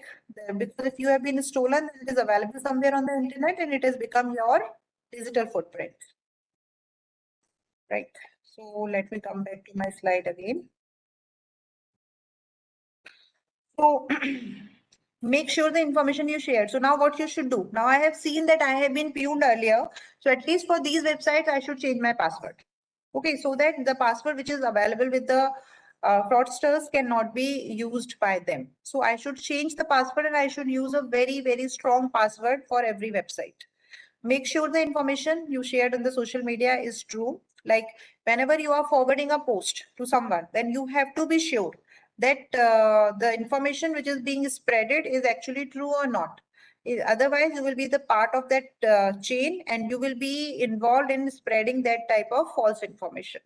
because if you have been stolen, then it is available somewhere on the internet and it has become your digital footprint. Right. So let me come back to my slide again. So make sure the information you shared. So now what you should do? Now I have seen that I have been pruned earlier. So at least for these websites, I should change my password. Okay, so that the password which is available with the fraudsters cannot be used by them. So I should change the password and I should use a very, very strong password for every website. Make sure the information you shared on the social media is true. Like whenever you are forwarding a post to someone, then you have to be sure that the information which is being spreaded is actually true or not. Otherwise, you will be the part of that chain and you will be involved in spreading that type of false information.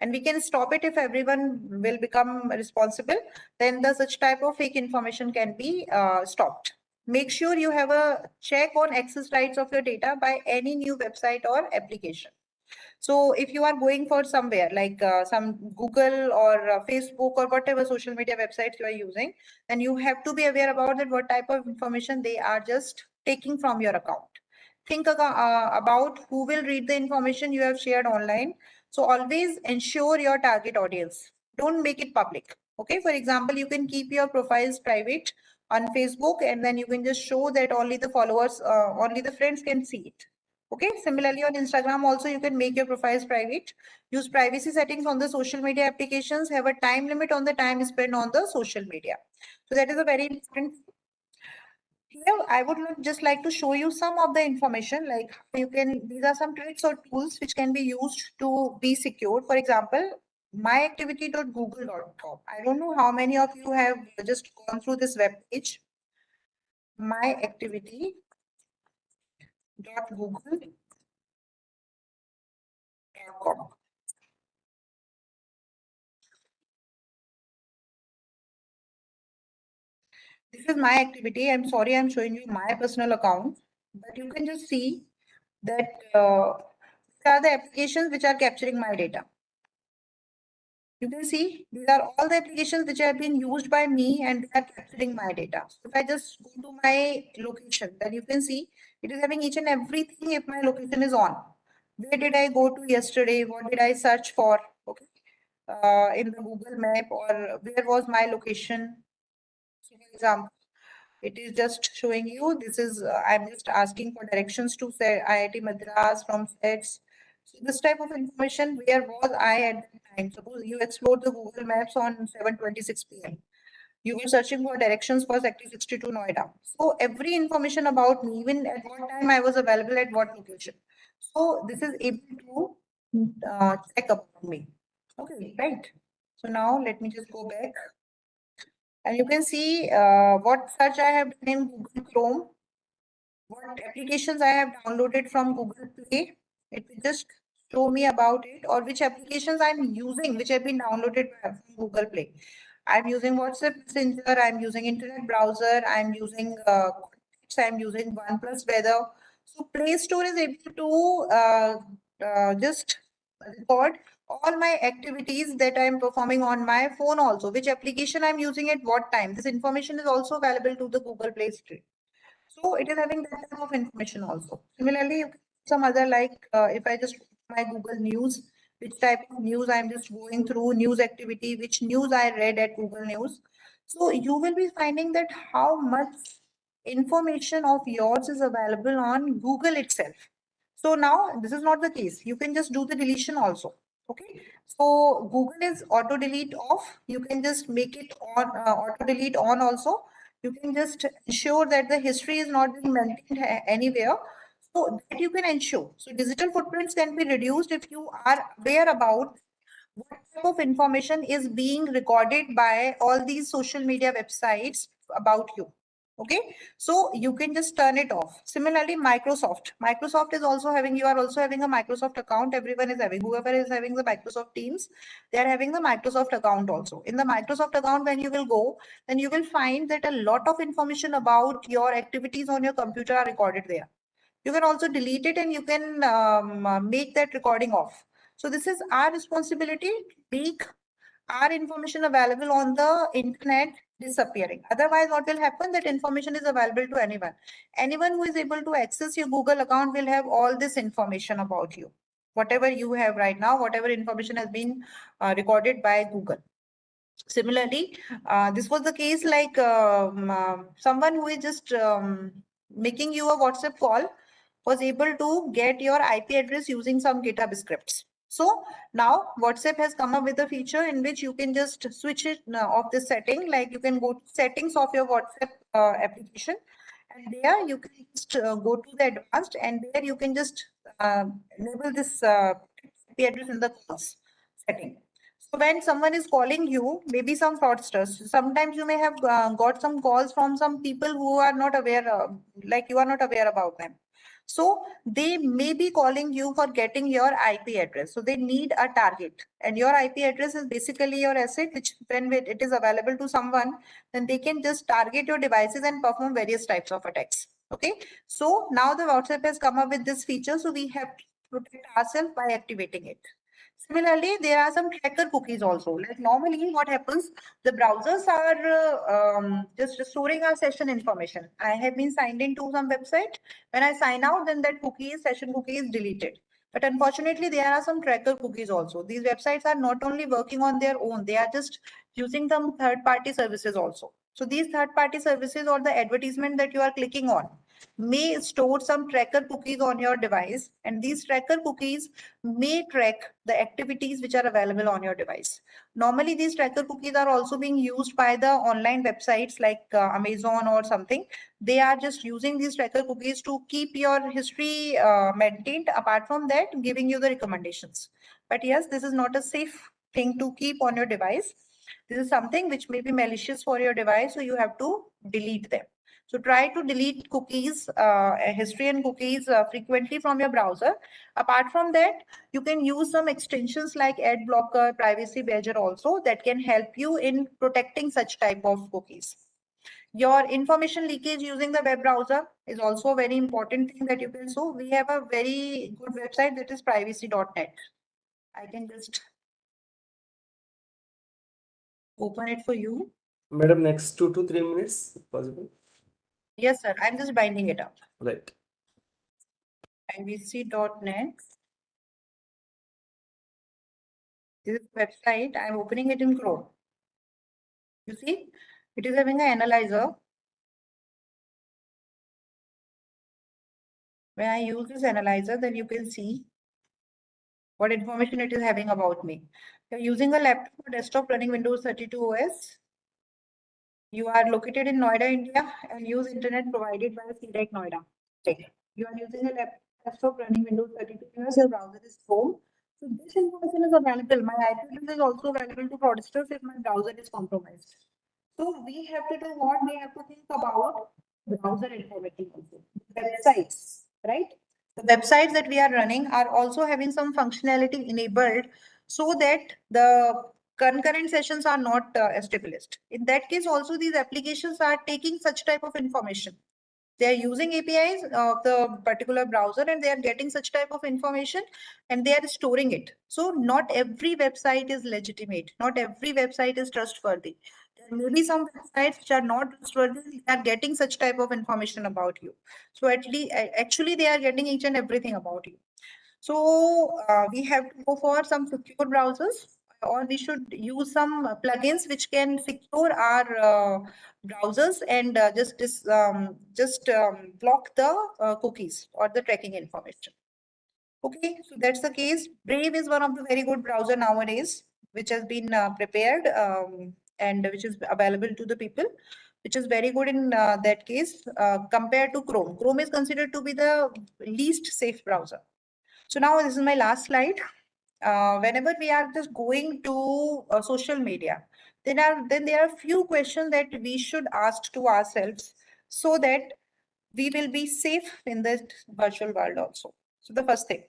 And we can stop it if everyone will become responsible, then the such type of fake information can be stopped. Make sure you have a check on access rights of your data by any new website or application. So if you are going for somewhere like some Google or Facebook or whatever social media websites you are using, then you have to be aware about that what type of information they are just taking from your account. Think about who will read the information you have shared online. So always ensure your target audience. Don't make it public. Okay, for example, you can keep your profiles private on Facebook and then you can just show that only the followers, only the friends can see it. Okay, similarly on Instagram also you can make your profiles private. Use privacy settings on the social media applications. Have a time limit on the time spent on the social media. So that is a very important. Here I would just like to show you some of the information, like you can, these are some tricks or tools which can be used to be secure. For example, myactivity.google.com. I don't know how many of you have just gone through this web page. myactivity.google.com. This is my activity. I'm sorry, I'm showing you my personal account, but you can just see that these are the applications which are capturing my data. You can see these are all the applications which have been used by me and they are capturing my data. So if I just go to my location, then you can see it is having each and everything if my location is on. Where did I go to yesterday? What did I search for? Okay. In the Google map, or where was my location? So for example, it is just showing you this is I'm just asking for directions to say IIT Madras from sets. So this type of information, where was I at the time? Suppose you explored the Google Maps on 7:26 p.m. You were searching for directions for Sector 62 Noida. So every information about me, even at what time I was available at what location. So this is able to check about me. Okay, right. So now let me just go back. And you can see what search I have done in Google Chrome, what applications I have downloaded from Google Play. It will just show me about it, or which applications I'm using, which have been downloaded from Google Play. I'm using WhatsApp Messenger, I'm using Internet Browser, I'm using I'm using OnePlus Weather. So Play Store is able to just record all my activities that I'm performing on my phone also, which application I'm using at what time. This information is also available to the Google Play Store. So it is having that type of information also. Similarly, some other like if I just my Google News, which type of news I'm just going through, news activity, which news I read at Google News. So you will be finding that how much information of yours is available on Google itself. So now this is not the case. You can just do the deletion also. Okay. So Google is auto delete off. You can just make it on auto delete on also. You can just ensure that the history is not being maintained anywhere. So that you can ensure. So digital footprints can be reduced if you are aware about what type of information is being recorded by all these social media websites about you. Okay, so you can just turn it off. Similarly, Microsoft is also having, you are also having a Microsoft account. Everyone is having, whoever is having the Microsoft Teams, they are having the Microsoft account also. In the Microsoft account, when you will go, then you will find that a lot of information about your activities on your computer are recorded there. You can also delete it and you can make that recording off. So this is our responsibility to make our information available on the internet disappearing. Otherwise, what will happen? That information is available to anyone. Anyone who is able to access your Google account will have all this information about you. Whatever you have right now, whatever information has been recorded by Google. Similarly, this was the case like someone who is just making you a WhatsApp call was able to get your IP address using some GitHub scripts. So now WhatsApp has come up with a feature in which you can just switch it off this setting. Like you can go to settings of your WhatsApp application, and there you can just go to the advanced, and there you can just enable this IP address in the calls setting. So when someone is calling you, maybe some fraudsters, sometimes you may have got some calls from some people who are not aware, like you are not aware about them. So they may be calling you for getting your IP address. So they need a target, and your IP address is basically your asset, which when it is available to someone, then they can just target your devices and perform various types of attacks. Okay. So now the WhatsApp has come up with this feature. So we have to protect ourselves by activating it. Similarly, there are some tracker cookies also. Like normally what happens, the browsers are just storing our session information. I have been signed into some website. When I sign out, then that cookie, session cookie is deleted. But unfortunately, there are some tracker cookies also. These websites are not only working on their own, they are just using some third-party services also. So these third-party services or the advertisement that you are clicking on may store some tracker cookies on your device, and these tracker cookies may track the activities which are available on your device. Normally, these tracker cookies are also being used by the online websites like Amazon or something. They are just using these tracker cookies to keep your history maintained. Apart from that, giving you the recommendations. But yes, this is not a safe thing to keep on your device. This is something which may be malicious for your device, so you have to delete them. So try to delete cookies, history and cookies frequently from your browser. Apart from that, you can use some extensions like ad blocker, privacy badger also that can help you in protecting such type of cookies. Your information leakage using the web browser is also a very important thing that you can do. We have a very good website that is privacy.net. I can just open it for you. Madam, next 2 to 3 minutes, if possible. Yes, sir. I'm just binding it up. Right. IBC.net. This is website. I'm opening it in Chrome. You see, it is having an analyzer. When I use this analyzer, then you can see what information it is having about me. You're using a laptop or desktop running Windows 32 OS. You are located in Noida, India, and use internet provided by CDEC Noida. Okay. You are using a desktop running Windows 32 OS. Your browser is Chrome. So this information is available. My IP address is also available to fraudsters if my browser is compromised. So we have to do what? We have to think about browser information also. Websites, right? The websites that we are running are also having some functionality enabled so that the concurrent sessions are not established. In that case, also these applications are taking such type of information. They are using APIs of the particular browser and they are getting such type of information and they are storing it. So not every website is legitimate. Not every website is trustworthy. There may be some websites which are not trustworthy. They are getting such type of information about you. So actually they are getting each and everything about you. So we have to go for some secure browsers, or we should use some plugins which can secure our browsers and just block the cookies or the tracking information. Okay, so that's the case. Brave is one of the very good browser nowadays, which has been prepared and which is available to the people, which is very good in that case compared to Chrome. Chrome is considered to be the least safe browser. So now this is my last slide. Whenever we are just going to social media, then there are few questions that we should ask to ourselves so that we will be safe in this virtual world also. So the first thing,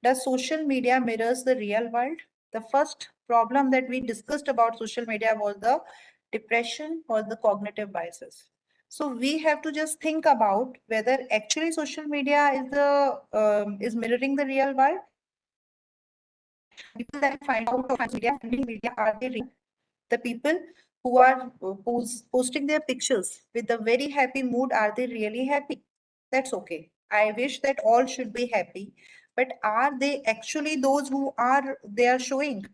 does social media mirrors the real world? The first problem that we discussed about social media was the depression or the cognitive biases. So we have to just think about whether actually social media is mirroring the real world. People that find out on social media are they real? The people who are posting their pictures with a very happy mood, are they really happy? That's okay. I wish that all should be happy, but are they actually those who are they are showing?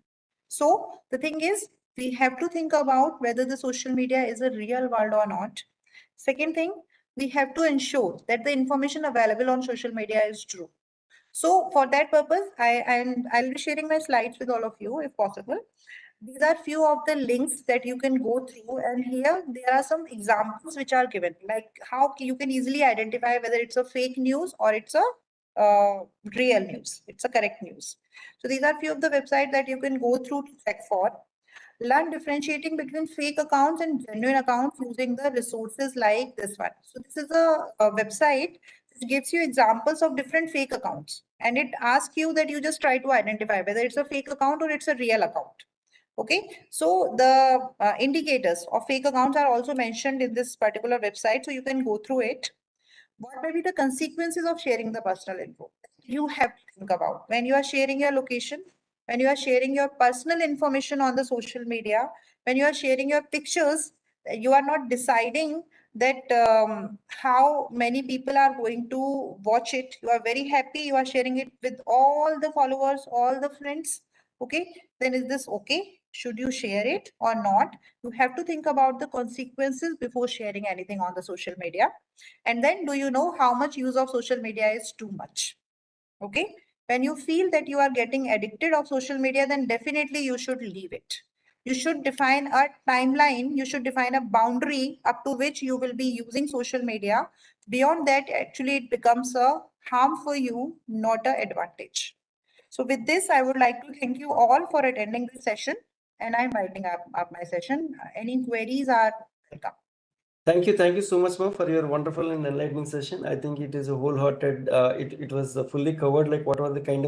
So the thing is, we have to think about whether the social media is a real world or not. Second thing, we have to ensure that the information available on social media is true. So for that purpose, I'll be sharing my slides with all of you if possible. These are few of the links that you can go through, and here there are some examples which are given, like how you can easily identify whether it's a fake news or it's a real news, it's a correct news. So these are few of the websites that you can go through to check for. Learn differentiating between fake accounts and genuine accounts using the resources like this one. So this is a website which gives you examples of different fake accounts, and it asks you that you just try to identify whether it's a fake account or it's a real account. Okay, so the indicators of fake accounts are also mentioned in this particular website, so you can go through it. What may be the consequences of sharing the personal info? You have to think about when you are sharing your location, when you are sharing your personal information on the social media, when you are sharing your pictures, you are not deciding that how many people are going to watch it. You are very happy, you are sharing it with all the followers, all the friends. Okay, then is this okay? Should you share it or not? You have to think about the consequences before sharing anything on the social media. And then, do you know how much use of social media is too much? Okay. When you feel that you are getting addicted of social media, then definitely you should leave it. You should define a timeline. You should define a boundary up to which you will be using social media. Beyond that, actually, it becomes a harm for you, not an advantage. So with this, I would like to thank you all for attending this session, and I'm winding up my session. Any queries are welcome. Thank you so much, ma'am, for your wonderful and enlightening session. I think it is a wholehearted, it was fully covered, like what are the kind of